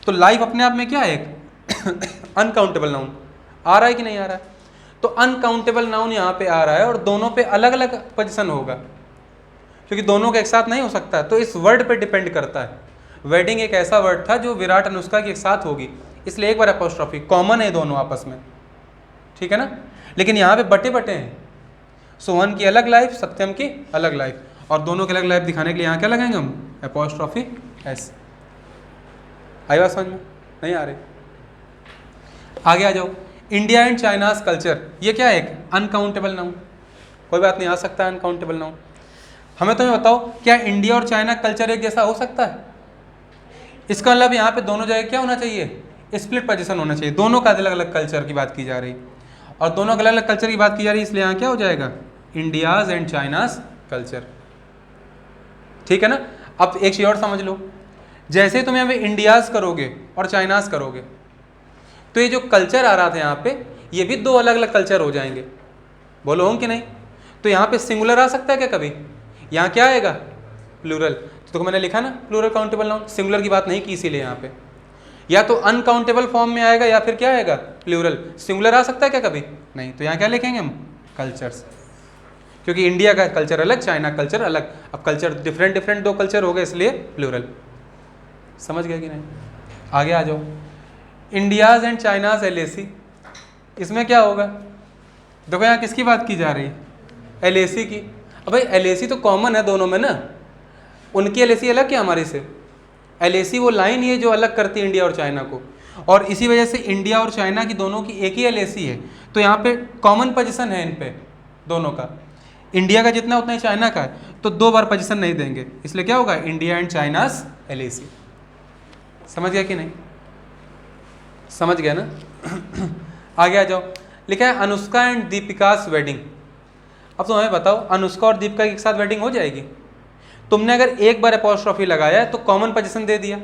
तो लाइफ अपने आप में क्या है? एक अनकाउंटेबल नाउन। आ रहा है कि नहीं आ रहा है? तो अनकाउंटेबल नाउन यहाँ पे आ रहा है और दोनों पे अलग अलग पोजिशन होगा, क्योंकि दोनों का एक साथ नहीं हो सकता। तो इस वर्ड पे डिपेंड करता है। वेडिंग एक ऐसा वर्ड था जो विराट अनुष्का की एक साथ होगी, इसलिए एक बार अपोस्ट्रोफी, कॉमन है दोनों आपस में, ठीक है ना। लेकिन यहाँ पे बटे बटे हैं, सुवन की अलग लाइफ, सत्यम की अलग लाइफ, और दोनों की अलग लाइफ दिखाने के लिए यहाँ क्या लगाएंगे हम? Apostrophe S. आई बात समझ में? नहीं आ रही? आगे आ जाओ। इंडिया एंड चाइनाज कल्चर, ये क्या है? एक अनकाउंटेबल नाउन। कोई बात नहीं, आ सकता है अनकाउंटेबल नाउन। हमें तुम्हें बताओ, क्या इंडिया और चाइना कल्चर एक जैसा हो सकता है? इसका मतलब यहाँ पे दोनों जगह क्या होना चाहिए? स्प्लिट पोजीशन होना चाहिए। दोनों का अलग अलग कल्चर की बात की जा रही, और दोनों का अलग अलग कल्चर की बात की जा रही, इसलिए यहाँ क्या हो जाएगा? इंडियाज एंड चाइनाज कल्चर, ठीक है ना। अब एक चीज और समझ लो, जैसे तुम यहाँ पे इंडियाज करोगे और चाइनाज करोगे, तो ये जो कल्चर आ रहा था यहाँ पे, ये भी दो अलग अलग कल्चर हो जाएंगे। बोलो हों कि नहीं? तो यहाँ पे सिंगुलर आ सकता है क्या कभी? यहाँ क्या आएगा? प्लूरल। तो मैंने लिखा ना प्लूरल काउंटेबल नाउन, सिंगुलर की बात नहीं की इसीलिए यहाँ पे। या तो अनकाउंटेबल फॉर्म में आएगा या फिर क्या आएगा? प्लूरल। सिंगुलर आ सकता है क्या कभी? नहीं। तो यहाँ क्या लिखेंगे हम? कल्चर्स, क्योंकि इंडिया का कल्चर अलग, चाइना कल्चर अलग। अब कल्चर डिफरेंट डिफरेंट दो कल्चर हो गए, इसलिए प्लूरल। समझ गए कि नहीं? आगे आ जाओ। इंडियाज एंड चाइनाज LAC, इसमें क्या होगा? देखो यहाँ किसकी बात की जा रही है? LAC की। अब भाई LAC तो कॉमन है दोनों में ना, उनकी LAC अलग क्या हमारी से? LAC वो लाइन ही है जो अलग करती है इंडिया और चाइना को, और इसी वजह से इंडिया और चाइना की दोनों की एक ही LAC है। तो यहाँ पे कॉमन पोजीशन है इन पे दोनों का, इंडिया का जितना उतना ही चाइना का है, तो दो बार पोजीशन नहीं देंगे, इसलिए क्या होगा? India and China's LAC। समझ गया कि नहीं? समझ गया ना? आगे आ जाओ। लिखा है अनुष्का एंड दीपिकास वेडिंग। अब तो हमें बताओ, अनुष्का और दीपिका की एक साथ वेडिंग हो जाएगी? तुमने अगर एक बार अपोस्ट्रोफी लगाया है तो कॉमन पोजीशन दे दिया,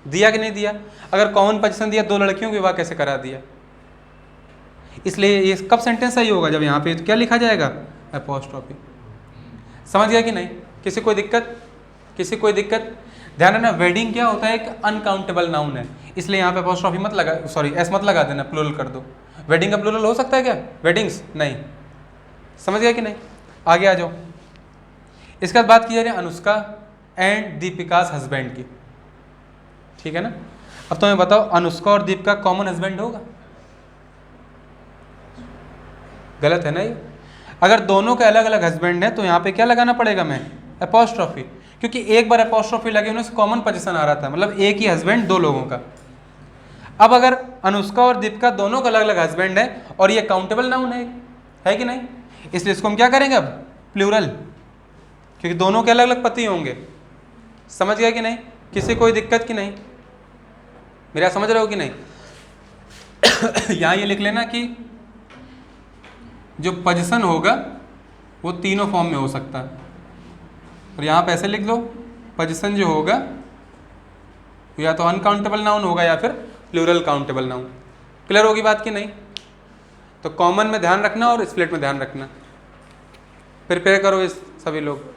दिया कि नहीं दिया? अगर कॉमन पोजीशन दिया, दो लड़कियों का विवाह कैसे करा दिया? इसलिए ये कब सेंटेंस सही होगा? जब यहाँ पे तो क्या लिखा जाएगा? अपोस्ट्रोफी। समझ गया कि नहीं? किसी कोई दिक्कत? किसी कोई दिक्कत? ध्यान रखना, वेडिंग क्या होता है? एक अनकाउंटेबल नाउन है, इसलिए यहाँ पे अपोस्ट्रोफी मत लगा, सॉरी एस मत लगा देना, प्लूरल कर दो। वेडिंग का प्लूरल हो सकता है क्या? वेडिंग्स? नहीं। समझ गया कि नहीं? आगे आ जाओ। इसके बाद बात की जा रही है अनुष्का एंड दीपिकास हस्बैंड की, ठीक है ना। अब तुम्हें बताओ, अनुष्का और दीपिका कॉमन हस्बैंड होगा? गलत है ना ये? अगर दोनों के अलग अलग हस्बैंड है तो यहाँ पे क्या लगाना पड़ेगा? मैं अपोस्ट्रोफी, क्योंकि एक बार अपोस्ट्रोफी लगे उन्हें कॉमन पोजीशन आ रहा था, मतलब एक ही हस्बैंड दो लोगों का। अब अगर अनुष्का और दीपिका दोनों का अलग अलग हस्बैंड है और ये काउंटेबल नाउन है कि नहीं? इसलिए इसको हम क्या करेंगे अब? प्लूरल, क्योंकि दोनों के अलग अलग पति होंगे। समझ गया कि नहीं? किसी कोई दिक्कत कि नहीं? मेरा समझ रहे हो कि नहीं? यहाँ ये लिख लेना कि जो पोजीशन होगा वो तीनों फॉर्म में हो सकता है, और यहाँ पे ऐसे लिख दो, पोजीशन जो होगा या तो अनकाउंटेबल नाउन होगा या फिर प्लूरल काउंटेबल नाउन। क्लियर होगी बात कि नहीं? तो कॉमन में ध्यान रखना और स्प्लिट में ध्यान रखना। प्रिपेयर करो इस सभी लोग।